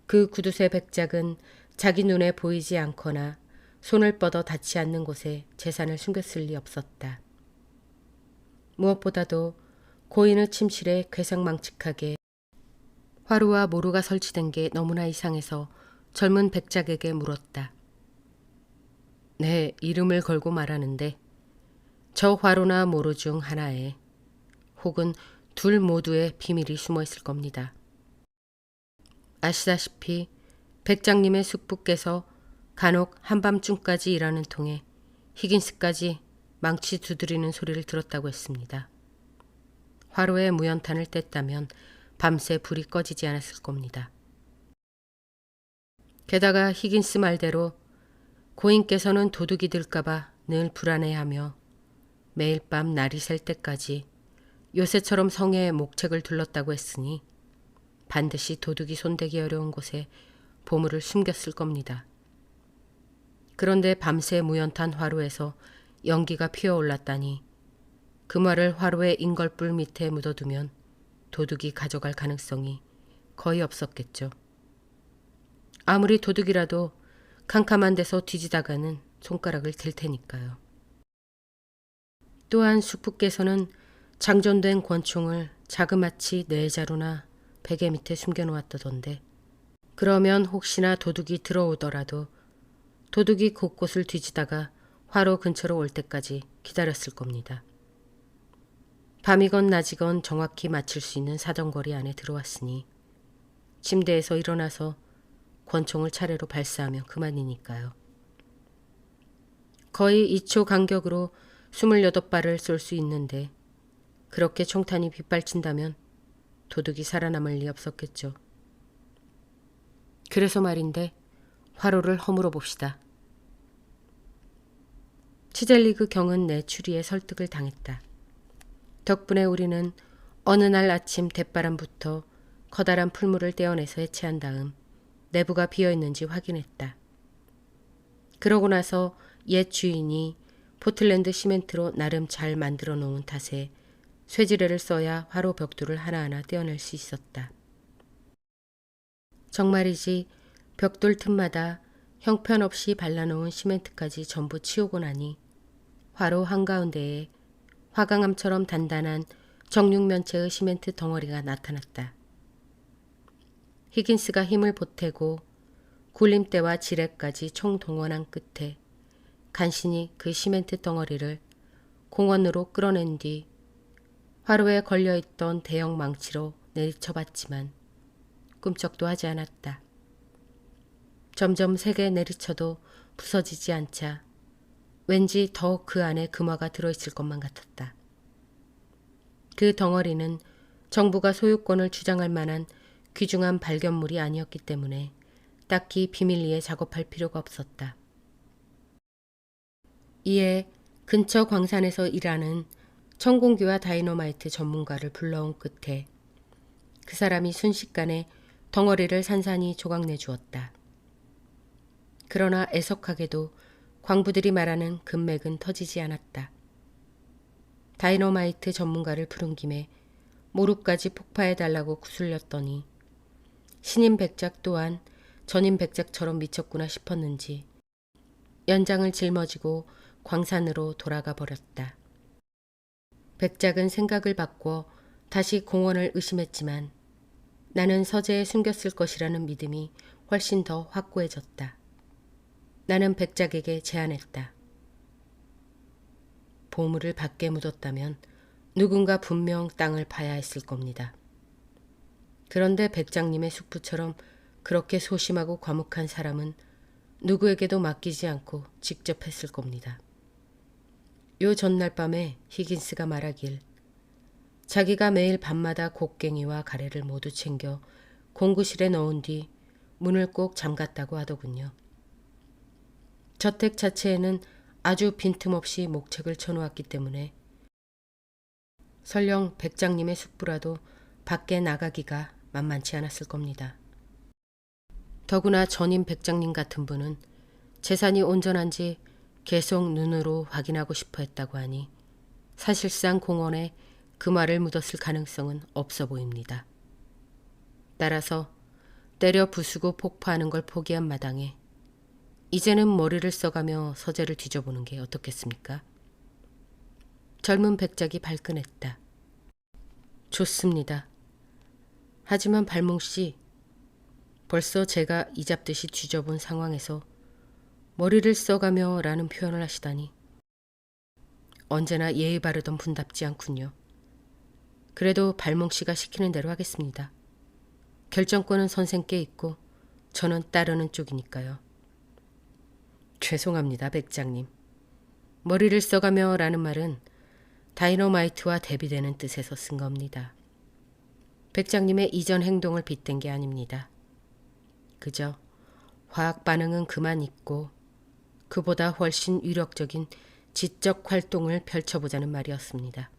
그 구두쇠 백작은 자기 눈에 보이지 않거나 손을 뻗어 닿지 않는 곳에 재산을 숨겼을 리 없었다. 무엇보다도 고인의 침실에 괴상망측하게 화루와 모루가 설치된 게 너무나 이상해서 젊은 백작에게 물었다. 내 이름을 걸고 말하는데 저 화루나 모루 중 하나에 혹은 둘 모두의 비밀이 숨어 있을 겁니다. 아시다시피 백장님의 숙부께서 간혹 한밤중까지 일하는 통에 히긴스까지 망치 두드리는 소리를 들었다고 했습니다. 화로에 무연탄을 뗐다면 밤새 불이 꺼지지 않았을 겁니다. 게다가 히긴스 말대로 고인께서는 도둑이 들까봐 늘 불안해하며 매일 밤 날이 샐 때까지 요새처럼 성에 목책을 둘렀다고 했으니 반드시 도둑이 손대기 어려운 곳에 보물을 숨겼을 겁니다. 그런데 밤새 무연탄 화로에서 연기가 피어올랐다니 그 말을 화로의 인걸불 밑에 묻어두면 도둑이 가져갈 가능성이 거의 없었겠죠. 아무리 도둑이라도 캄캄한 데서 뒤지다가는 손가락을 댈 테니까요. 또한 숙부께서는 장전된 권총을 자그마치 네 자루나 베개 밑에 숨겨놓았다던데 그러면 혹시나 도둑이 들어오더라도 도둑이 곳곳을 뒤지다가 화로 근처로 올 때까지 기다렸을 겁니다. 밤이건 낮이건 정확히 맞출 수 있는 사정거리 안에 들어왔으니 침대에서 일어나서 권총을 차례로 발사하면 그만이니까요. 거의 2초 간격으로 28발을 쏠 수 있는데 그렇게 총탄이 빗발친다면 도둑이 살아남을 리 없었겠죠. 그래서 말인데 화로를 허물어 봅시다. 치젤리그 경은 내 추리에 설득을 당했다. 덕분에 우리는 어느 날 아침 대바람부터 커다란 풀물을 떼어내서 해체한 다음 내부가 비어있는지 확인했다. 그러고 나서 옛 주인이 포틀랜드 시멘트로 나름 잘 만들어 놓은 탓에 쇠지뢰를 써야 화로 벽돌을 하나하나 떼어낼 수 있었다. 정말이지 벽돌 틈마다 형편없이 발라놓은 시멘트까지 전부 치우고 나니 화로 한가운데에 화강암처럼 단단한 정육면체의 시멘트 덩어리가 나타났다. 히긴스가 힘을 보태고 굴림대와 지뢰까지 총동원한 끝에 간신히 그 시멘트 덩어리를 공원으로 끌어낸 뒤 화로에 걸려있던 대형 망치로 내리쳐봤지만 꿈쩍도 하지 않았다. 점점 세게 내리쳐도 부서지지 않자 왠지 더 그 안에 금화가 들어있을 것만 같았다. 그 덩어리는 정부가 소유권을 주장할 만한 귀중한 발견물이 아니었기 때문에 딱히 비밀리에 작업할 필요가 없었다. 이에 근처 광산에서 일하는 천공기와 다이너마이트 전문가를 불러온 끝에 그 사람이 순식간에 덩어리를 산산히 조각내 주었다. 그러나 애석하게도 광부들이 말하는 금맥은 터지지 않았다. 다이너마이트 전문가를 부른 김에 모루까지 폭파해달라고 구슬렸더니 신임 백작 또한 전임 백작처럼 미쳤구나 싶었는지 연장을 짊어지고 광산으로 돌아가 버렸다. 백작은 생각을 바꿔 다시 공원을 의심했지만 나는 서재에 숨겼을 것이라는 믿음이 훨씬 더 확고해졌다. 나는 백작에게 제안했다. 보물을 밖에 묻었다면 누군가 분명 땅을 파야 했을 겁니다. 그런데 백작님의 숙부처럼 그렇게 소심하고 과묵한 사람은 누구에게도 맡기지 않고 직접 했을 겁니다. 요 전날 밤에 히긴스가 말하길 자기가 매일 밤마다 곡괭이와 가래를 모두 챙겨 공구실에 넣은 뒤 문을 꼭 잠갔다고 하더군요. 저택 자체에는 아주 빈틈없이 목책을 쳐놓았기 때문에 설령 백장님의 숙부라도 밖에 나가기가 만만치 않았을 겁니다. 더구나 전임 백장님 같은 분은 재산이 온전한지 계속 눈으로 확인하고 싶어 했다고 하니 사실상 공원에 금화를 묻었을 가능성은 없어 보입니다. 따라서 때려 부수고 폭파하는 걸 포기한 마당에 이제는 머리를 써가며 서재를 뒤져보는 게 어떻겠습니까? 젊은 백작이 발끈했다. 좋습니다. 하지만 발몽씨, 벌써 제가 이잡듯이 뒤져본 상황에서 머리를 써가며 라는 표현을 하시다니 언제나 예의 바르던 분답지 않군요. 그래도 발몽씨가 시키는 대로 하겠습니다. 결정권은 선생께 있고 저는 따르는 쪽이니까요. 죄송합니다, 백장님. 머리를 써가며 라는 말은 다이너마이트와 대비되는 뜻에서 쓴 겁니다. 백장님의 이전 행동을 빗댄 게 아닙니다. 그저 화학 반응은 그만 있고 그보다 훨씬 위력적인 지적 활동을 펼쳐보자는 말이었습니다.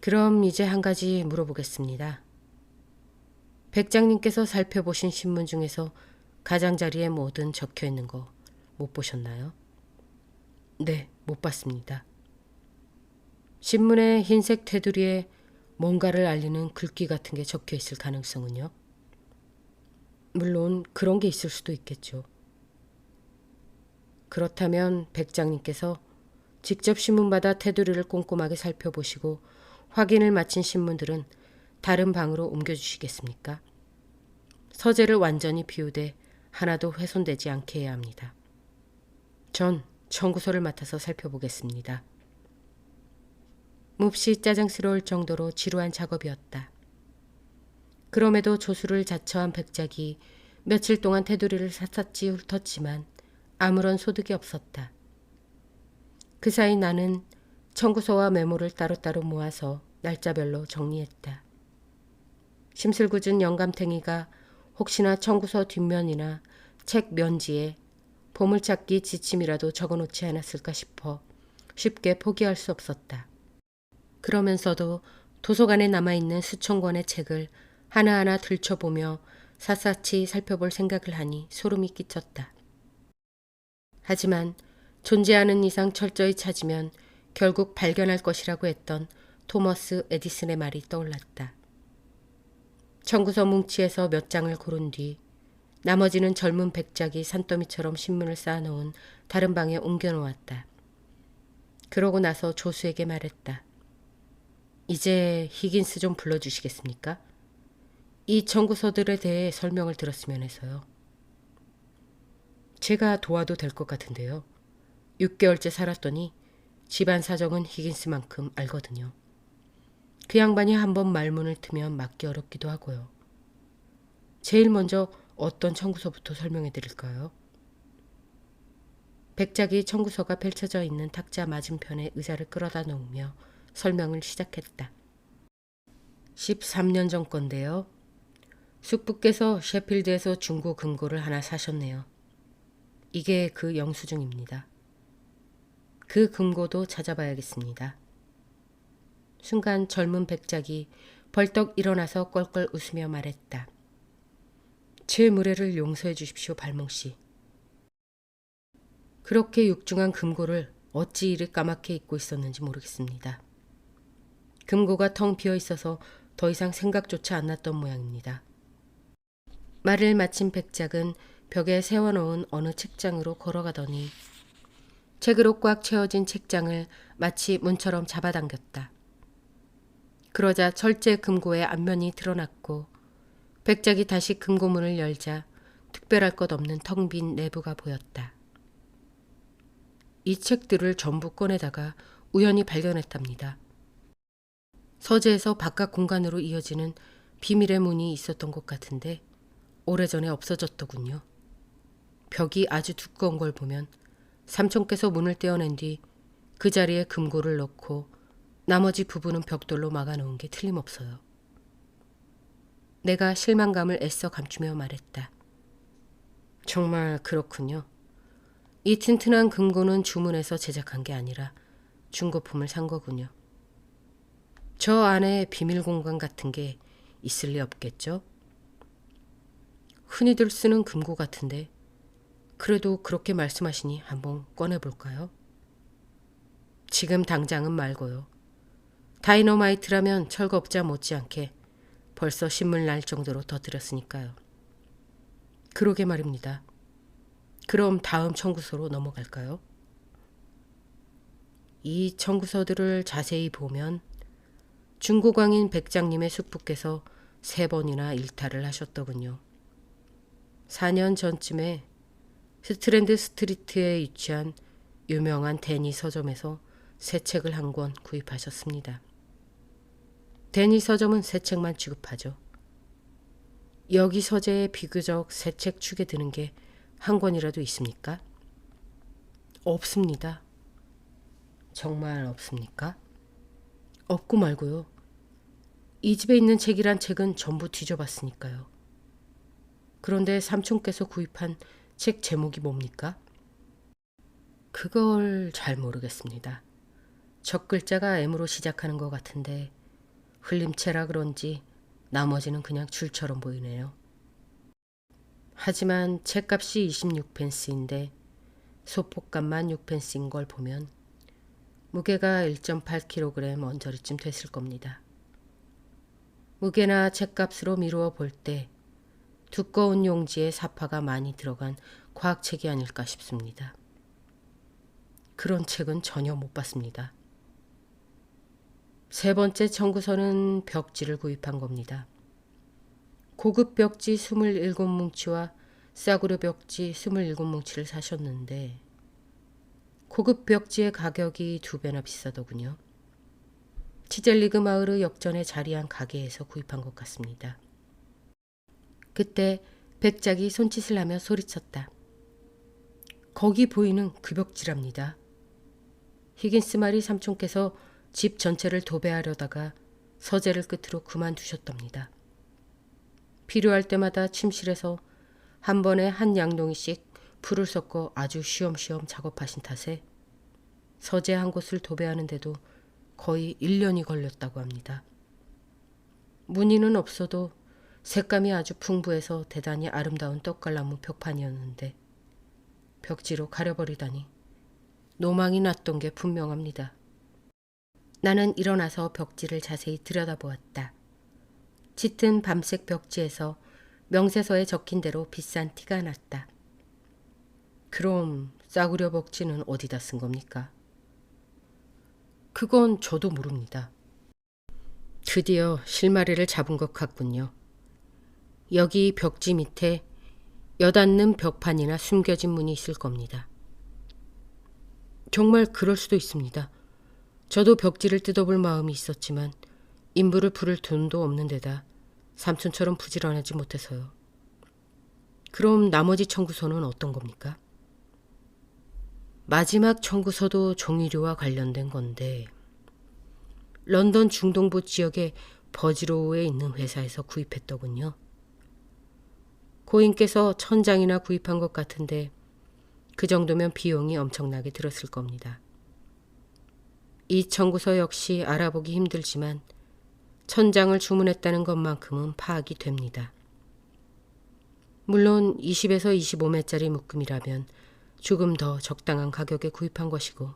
그럼 이제 한 가지 물어보겠습니다. 백장님께서 살펴보신 신문 중에서 가장자리에 뭐든 적혀 있는 거 못 보셨나요? 네, 못 봤습니다. 신문에 흰색 테두리에 뭔가를 알리는 글귀 같은 게 적혀 있을 가능성은요? 물론 그런 게 있을 수도 있겠죠. 그렇다면 백장님께서 직접 신문받아 테두리를 꼼꼼하게 살펴보시고 확인을 마친 신문들은 다른 방으로 옮겨주시겠습니까? 서재를 완전히 비우되 하나도 훼손되지 않게 해야 합니다. 전 청구서를 맡아서 살펴보겠습니다. 몹시 짜증스러울 정도로 지루한 작업이었다. 그럼에도 조수를 자처한 백작이 며칠 동안 테두리를 샅샅이 훑었지만 아무런 소득이 없었다. 그 사이 나는 청구서와 메모를 따로따로 모아서 날짜별로 정리했다. 심술궂은 영감탱이가 혹시나 청구서 뒷면이나 책 면지에 보물찾기 지침이라도 적어놓지 않았을까 싶어 쉽게 포기할 수 없었다. 그러면서도 도서관에 남아있는 수천 권의 책을 하나하나 들춰보며 샅샅이 살펴볼 생각을 하니 소름이 끼쳤다. 하지만 존재하는 이상 철저히 찾으면 결국 발견할 것이라고 했던 토머스 에디슨의 말이 떠올랐다. 청구서 뭉치에서 몇 장을 고른 뒤 나머지는 젊은 백작이 산더미처럼 신문을 쌓아놓은 다른 방에 옮겨놓았다. 그러고 나서 조수에게 말했다. 이제 히긴스 좀 불러주시겠습니까? 이 청구서들에 대해 설명을 들었으면 해서요. 제가 도와도 될 것 같은데요. 6개월째 살았더니 집안 사정은 히긴스만큼 알거든요. 그 양반이 한번 말문을 트면 막기 어렵기도 하고요. 제일 먼저 어떤 청구서부터 설명해 드릴까요? 백작이 청구서가 펼쳐져 있는 탁자 맞은편에 의자를 끌어다 놓으며 설명을 시작했다. 13년 전 건데요. 숙부께서 셰필드에서 중고 금고를 하나 사셨네요. 이게 그 영수증입니다. 그 금고도 찾아봐야겠습니다. 순간 젊은 백작이 벌떡 일어나서 껄껄 웃으며 말했다. 제 무례를 용서해 주십시오, 발몽씨. 그렇게 육중한 금고를 어찌 이리 까맣게 잊고 있었는지 모르겠습니다. 금고가 텅 비어 있어서 더 이상 생각조차 안 났던 모양입니다. 말을 마친 백작은 벽에 세워놓은 어느 책장으로 걸어가더니 책으로 꽉 채워진 책장을 마치 문처럼 잡아당겼다. 그러자 철제 금고의 앞면이 드러났고 백작이 다시 금고문을 열자 특별할 것 없는 텅 빈 내부가 보였다. 이 책들을 전부 꺼내다가 우연히 발견했답니다. 서재에서 바깥 공간으로 이어지는 비밀의 문이 있었던 것 같은데 오래전에 없어졌더군요. 벽이 아주 두꺼운 걸 보면 삼촌께서 문을 떼어낸 뒤 그 자리에 금고를 넣고 나머지 부분은 벽돌로 막아놓은 게 틀림없어요. 내가 실망감을 애써 감추며 말했다. 정말 그렇군요. 이 튼튼한 금고는 주문해서 제작한 게 아니라 중고품을 산 거군요. 저 안에 비밀 공간 같은 게 있을 리 없겠죠? 흔히들 쓰는 금고 같은데 그래도 그렇게 말씀하시니 한번 꺼내볼까요? 지금 당장은 말고요. 다이너마이트라면 철거업자 못지않게 벌써 신물 날 정도로 터뜨렸으니까요. 그러게 말입니다. 그럼 다음 청구서로 넘어갈까요? 이 청구서들을 자세히 보면 중고광인 백장님의 숙부께서 3번이나 일탈을 하셨더군요. 4년 전쯤에 스트랜드 스트리트에 위치한 유명한 데니 서점에서 새 책을 한 권 구입하셨습니다. 데니 서점은 새 책만 취급하죠. 여기 서재에 비교적 새 책 축에 드는 게 한 권이라도 있습니까? 없습니다. 정말 없습니까? 없고 말고요. 이 집에 있는 책이란 책은 전부 뒤져봤으니까요. 그런데 삼촌께서 구입한 책 제목이 뭡니까? 그걸 잘 모르겠습니다. 첫 글자가 M으로 시작하는 것 같은데 흘림체라 그런지 나머지는 그냥 줄처럼 보이네요. 하지만 책값이 26펜스인데 소폭값만 6펜스인 걸 보면 무게가 1.8kg 언저리쯤 됐을 겁니다. 무게나 책값으로 미루어 볼 때 두꺼운 용지에 사파가 많이 들어간 과학책이 아닐까 싶습니다. 그런 책은 전혀 못 봤습니다. 3번째 청구서는 벽지를 구입한 겁니다. 고급 벽지 27뭉치와 싸구려 벽지 27뭉치를 사셨는데 고급 벽지의 가격이 2배나 비싸더군요. 치젤리그 마을의 역전에 자리한 가게에서 구입한 것 같습니다. 그때 백작이 손짓을 하며 소리쳤다. 거기 보이는 그 벽지랍니다. 히긴스 말이 삼촌께서 집 전체를 도배하려다가 서재를 끝으로 그만두셨답니다. 필요할 때마다 침실에서 한 번에 한 양동이씩 풀을 섞어 아주 쉬엄쉬엄 작업하신 탓에 서재 한 곳을 도배하는데도 거의 1년이 걸렸다고 합니다. 무늬는 없어도 색감이 아주 풍부해서 대단히 아름다운 떡갈나무 벽판이었는데 벽지로 가려버리다니 노망이 났던 게 분명합니다. 나는 일어나서 벽지를 자세히 들여다보았다. 짙은 밤색 벽지에서 명세서에 적힌 대로 비싼 티가 났다. 그럼 싸구려 벽지는 어디다 쓴 겁니까? 그건 저도 모릅니다. 드디어 실마리를 잡은 것 같군요. 여기 벽지 밑에 여닫는 벽판이나 숨겨진 문이 있을 겁니다. 정말 그럴 수도 있습니다. 저도 벽지를 뜯어볼 마음이 있었지만 인부를 부를 돈도 없는 데다 삼촌처럼 부지런하지 못해서요. 그럼 나머지 청구서는 어떤 겁니까? 마지막 청구서도 종이류와 관련된 건데 런던 중동부 지역의 버지로우에 있는 회사에서 구입했더군요. 고인께서 1000장이나 구입한 것 같은데 그 정도면 비용이 엄청나게 들었을 겁니다. 이 청구서 역시 알아보기 힘들지만 1000장을 주문했다는 것만큼은 파악이 됩니다. 물론 20에서 25매짜리 묶음이라면 조금 더 적당한 가격에 구입한 것이고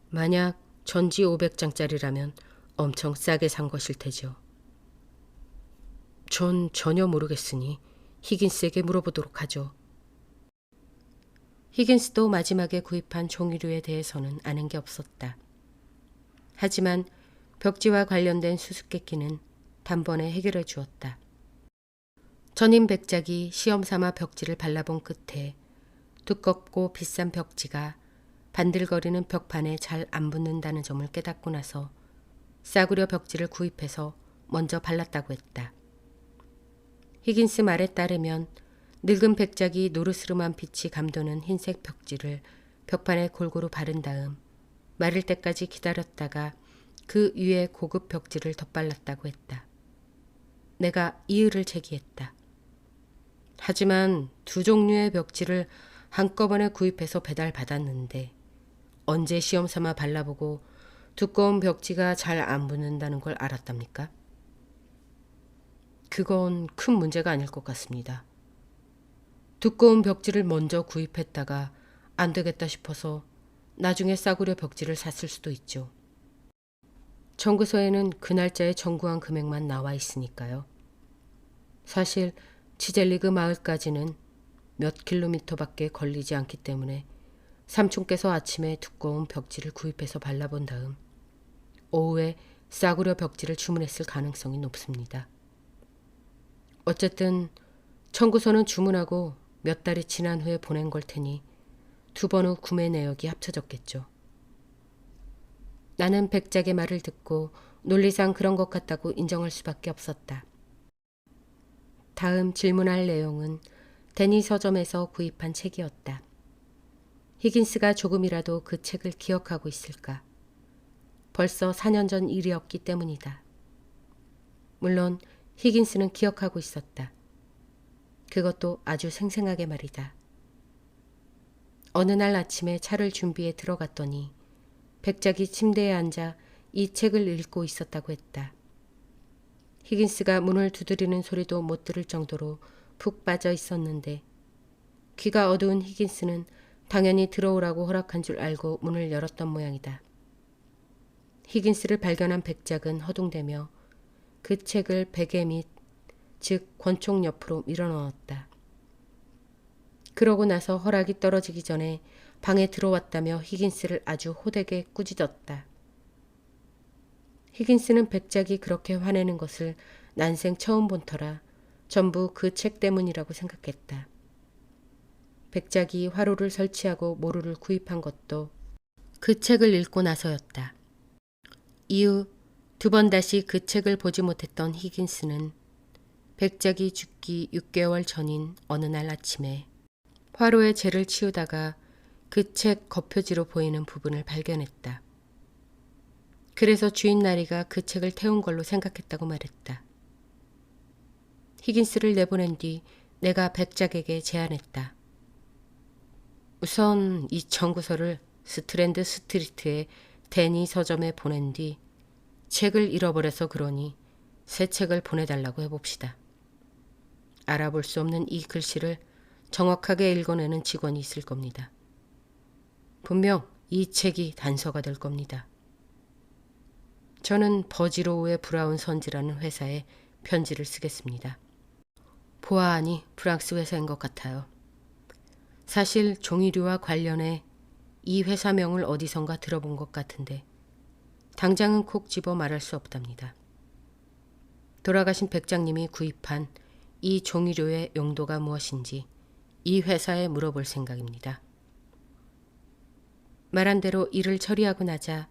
만약 전지 500장짜리라면 엄청 싸게 산 것일 테죠. 전 전혀 모르겠으니 히긴스에게 물어보도록 하죠. 히긴스도 마지막에 구입한 종이류에 대해서는 아는 게 없었다. 하지만 벽지와 관련된 수수께끼는 단번에 해결해 주었다. 전임 백작이 시험삼아 벽지를 발라본 끝에 두껍고 비싼 벽지가 반들거리는 벽판에 잘 안 붙는다는 점을 깨닫고 나서 싸구려 벽지를 구입해서 먼저 발랐다고 했다. 히긴스 말에 따르면 늙은 백작이 노르스름한 빛이 감도는 흰색 벽지를 벽판에 골고루 바른 다음 마를 때까지 기다렸다가 그 위에 고급 벽지를 덧발랐다고 했다. 내가 이의를 제기했다. 하지만 두 종류의 벽지를 한꺼번에 구입해서 배달받았는데 언제 시험 삼아 발라보고 두꺼운 벽지가 잘 안 붙는다는 걸 알았답니까? 그건 큰 문제가 아닐 것 같습니다. 두꺼운 벽지를 먼저 구입했다가 안 되겠다 싶어서 나중에 싸구려 벽지를 샀을 수도 있죠. 청구서에는 그 날짜에 청구한 금액만 나와 있으니까요. 사실 치젤리그 마을까지는 몇 킬로미터밖에 걸리지 않기 때문에 삼촌께서 아침에 두꺼운 벽지를 구입해서 발라본 다음 오후에 싸구려 벽지를 주문했을 가능성이 높습니다. 어쨌든 청구서는 주문하고 몇 달이 지난 후에 보낸 걸 테니 두 번 후 구매 내역이 합쳐졌겠죠. 나는 백작의 말을 듣고 논리상 그런 것 같다고 인정할 수밖에 없었다. 다음 질문할 내용은 데니 서점에서 구입한 책이었다. 히긴스가 조금이라도 그 책을 기억하고 있을까? 벌써 4년 전 일이었기 때문이다. 물론 히긴스는 기억하고 있었다. 그것도 아주 생생하게 말이다. 어느 날 아침에 차를 준비해 들어갔더니 백작이 침대에 앉아 이 책을 읽고 있었다고 했다. 히긴스가 문을 두드리는 소리도 못 들을 정도로 푹 빠져 있었는데 귀가 어두운 히긴스는 당연히 들어오라고 허락한 줄 알고 문을 열었던 모양이다. 히긴스를 발견한 백작은 허둥대며 그 책을 베개 밑, 즉 권총 옆으로 밀어넣었다. 그러고 나서 허락이 떨어지기 전에 방에 들어왔다며 히긴스를 아주 호되게 꾸짖었다. 히긴스는 백작이 그렇게 화내는 것을 난생 처음 본 터라 전부 그 책 때문이라고 생각했다. 백작이 화로를 설치하고 모루를 구입한 것도 그 책을 읽고 나서였다. 이후 두 번 다시 그 책을 보지 못했던 히긴스는 백작이 죽기 6개월 전인 어느 날 아침에 화로에 재를 치우다가 그 책 겉표지로 보이는 부분을 발견했다. 그래서 주인 나리가 그 책을 태운 걸로 생각했다고 말했다. 히긴스를 내보낸 뒤 내가 백작에게 제안했다. 우선 이 청구서를 스트랜드 스트리트의 데니 서점에 보낸 뒤 책을 잃어버려서 그러니 새 책을 보내달라고 해봅시다. 알아볼 수 없는 이 글씨를 정확하게 읽어내는 직원이 있을 겁니다. 분명 이 책이 단서가 될 겁니다. 저는 버지로우의 브라운 선지라는 회사에 편지를 쓰겠습니다. 보아하니 프랑스 회사인 것 같아요. 사실 종이류와 관련해 이 회사명을 어디선가 들어본 것 같은데 당장은 콕 집어 말할 수 없답니다. 돌아가신 백장님이 구입한 이 종이류의 용도가 무엇인지 이 회사에 물어볼 생각입니다. 말한 대로 일을 처리하고 나자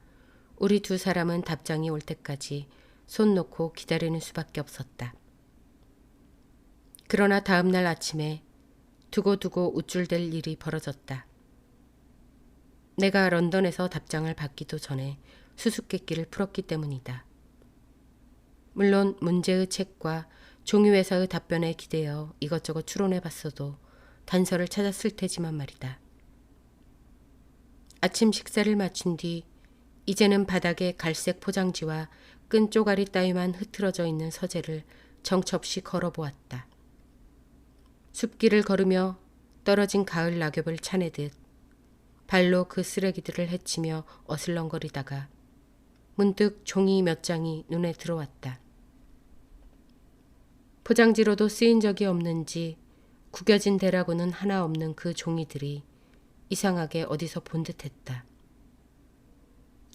우리 두 사람은 답장이 올 때까지 손 놓고 기다리는 수밖에 없었다. 그러나 다음 날 아침에 두고두고 우쭐댈 일이 벌어졌다. 내가 런던에서 답장을 받기도 전에 수수께끼를 풀었기 때문이다. 물론 문제의 책과 종이회사의 답변에 기대어 이것저것 추론해봤어도 단서를 찾았을 테지만 말이다. 아침 식사를 마친 뒤 이제는 바닥에 갈색 포장지와 끈 쪼가리 따위만 흐트러져 있는 서재를 정처없이 걸어보았다. 숲길을 걸으며 떨어진 가을 낙엽을 차내듯 발로 그 쓰레기들을 헤치며 어슬렁거리다가 문득 종이 몇 장이 눈에 들어왔다. 포장지로도 쓰인 적이 없는지 구겨진 대라고는 하나 없는 그 종이들이 이상하게 어디서 본 듯했다.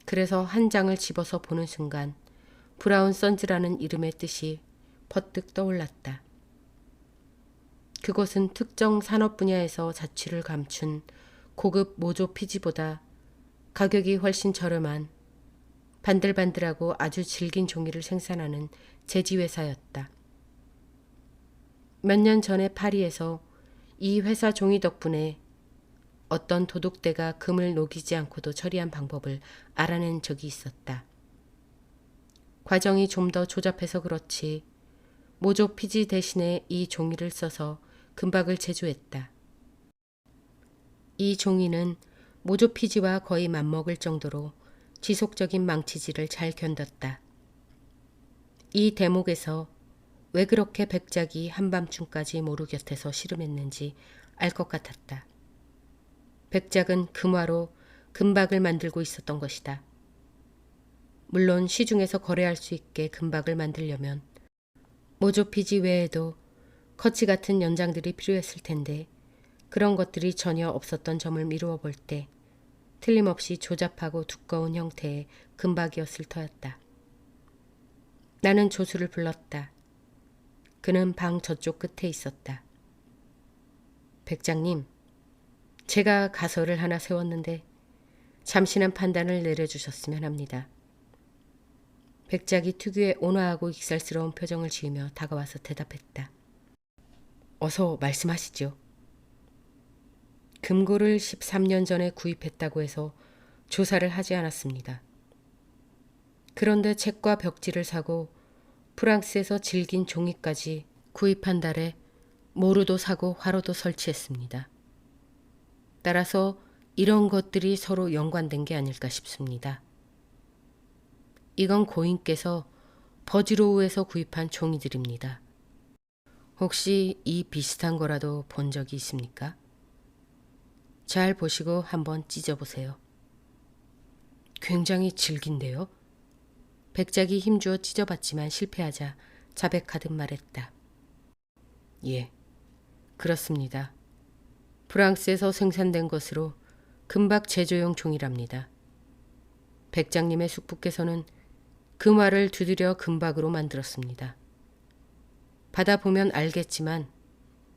그래서 한 장을 집어서 보는 순간 브라운 선즈라는 이름의 뜻이 퍼뜩 떠올랐다. 그곳은 특정 산업 분야에서 자취를 감춘 고급 모조 피지보다 가격이 훨씬 저렴한 반들반들하고 아주 질긴 종이를 생산하는 제지회사였다. 몇 년 전에 파리에서 이 회사 종이 덕분에 어떤 도둑대가 금을 녹이지 않고도 처리한 방법을 알아낸 적이 있었다. 과정이 좀 더 조잡해서 그렇지 모조 피지 대신에 이 종이를 써서 금박을 제조했다. 이 종이는 모조 피지와 거의 맞먹을 정도로 지속적인 망치질을 잘 견뎠다. 이 대목에서 왜 그렇게 백작이 한밤중까지 모루 곁에서 씨름했는지 알 것 같았다. 백작은 금화로 금박을 만들고 있었던 것이다. 물론 시중에서 거래할 수 있게 금박을 만들려면 모조 피지 외에도 커치 같은 연장들이 필요했을 텐데 그런 것들이 전혀 없었던 점을 미루어 볼 때 틀림없이 조잡하고 두꺼운 형태의 금박이었을 터였다. 나는 조수를 불렀다. 그는 방 저쪽 끝에 있었다. 백장님, 제가 가설을 하나 세웠는데 잠시는 판단을 내려주셨으면 합니다. 백작이 특유의 온화하고 익살스러운 표정을 지으며 다가와서 대답했다. 어서 말씀하시죠. 금고를 13년 전에 구입했다고 해서 조사를 하지 않았습니다. 그런데 책과 벽지를 사고 프랑스에서 질긴 종이까지 구입한 달에 모루도 사고 화로도 설치했습니다. 따라서 이런 것들이 서로 연관된 게 아닐까 싶습니다. 이건 고인께서 버지로우에서 구입한 종이들입니다. 혹시 이 비슷한 거라도 본 적이 있습니까? 잘 보시고 한번 찢어보세요. 굉장히 질긴데요? 백작이 힘주어 찢어봤지만 실패하자 자백하듯 말했다. 예, 그렇습니다. 프랑스에서 생산된 것으로 금박 제조용 종이랍니다. 백장님의 숙부께서는 금화를 두드려 금박으로 만들었습니다. 받아보면 알겠지만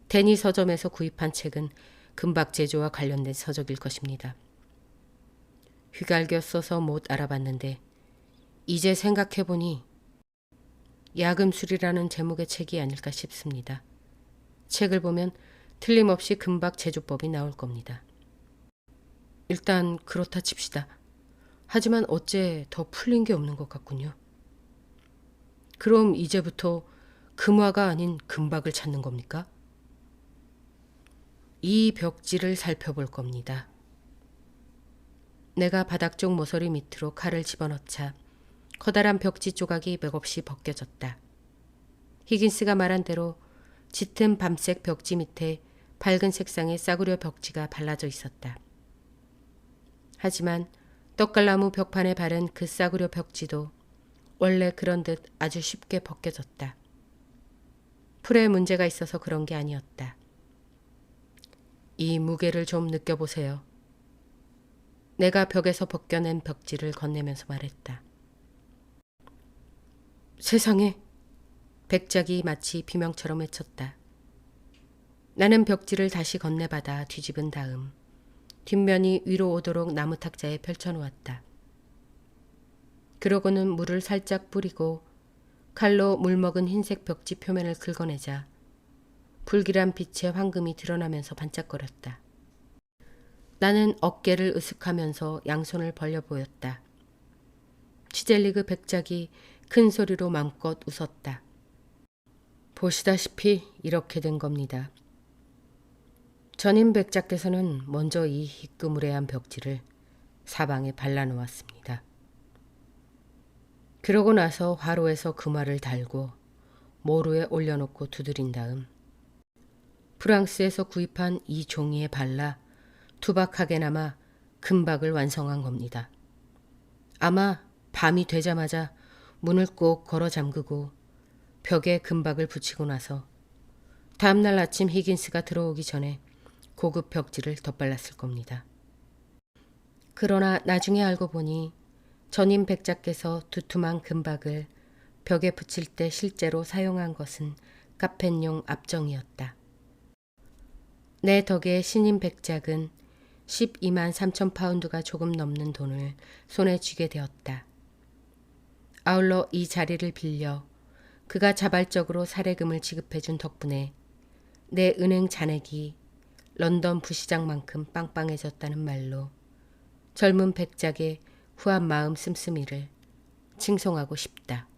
데니 서점에서 구입한 책은 금박 제조와 관련된 서적일 것입니다. 휘갈겨 써서 못 알아봤는데 이제 생각해보니 야금술이라는 제목의 책이 아닐까 싶습니다. 책을 보면 틀림없이 금박 제조법이 나올 겁니다. 일단 그렇다 칩시다. 하지만 어째 더 풀린 게 없는 것 같군요. 그럼 이제부터 금화가 아닌 금박을 찾는 겁니까? 이 벽지를 살펴볼 겁니다. 내가 바닥 쪽 모서리 밑으로 칼을 집어넣자 커다란 벽지 조각이 맥없이 벗겨졌다. 히긴스가 말한 대로 짙은 밤색 벽지 밑에 밝은 색상의 싸구려 벽지가 발라져 있었다. 하지만 떡갈나무 벽판에 바른 그 싸구려 벽지도 원래 그런 듯 아주 쉽게 벗겨졌다. 풀에 문제가 있어서 그런 게 아니었다. 이 무게를 좀 느껴보세요. 내가 벽에서 벗겨낸 벽지를 건네면서 말했다. 세상에! 백작이 마치 비명처럼 외쳤다. 나는 벽지를 다시 건네받아 뒤집은 다음 뒷면이 위로 오도록 나무 탁자에 펼쳐놓았다. 그러고는 물을 살짝 뿌리고 칼로 물먹은 흰색 벽지 표면을 긁어내자 불길한 빛에 황금이 드러나면서 반짝거렸다. 나는 어깨를 으쓱하면서 양손을 벌려 보였다. 치젤리그 백작이 큰 소리로 맘껏 웃었다. 보시다시피 이렇게 된 겁니다. 전임 백작께서는 먼저 이 희끄무레한 벽지를 사방에 발라놓았습니다. 그러고 나서 화로에서 금화를 달고 모루에 올려놓고 두드린 다음 프랑스에서 구입한 이 종이에 발라 투박하게나마 금박을 완성한 겁니다. 아마 밤이 되자마자 문을 꼭 걸어 잠그고 벽에 금박을 붙이고 나서 다음날 아침 히긴스가 들어오기 전에 고급 벽지를 덧발랐을 겁니다. 그러나 나중에 알고 보니 전임 백작께서 두툼한 금박을 벽에 붙일 때 실제로 사용한 것은 카펜용 압정이었다. 내 덕에 신임 백작은 12만 3천 파운드가 조금 넘는 돈을 손에 쥐게 되었다. 아울러 이 자리를 빌려 그가 자발적으로 사례금을 지급해준 덕분에 내 은행 잔액이 런던 부시장만큼 빵빵해졌다는 말로 젊은 백작의 후한 마음 씀씀이를 칭송하고 싶다.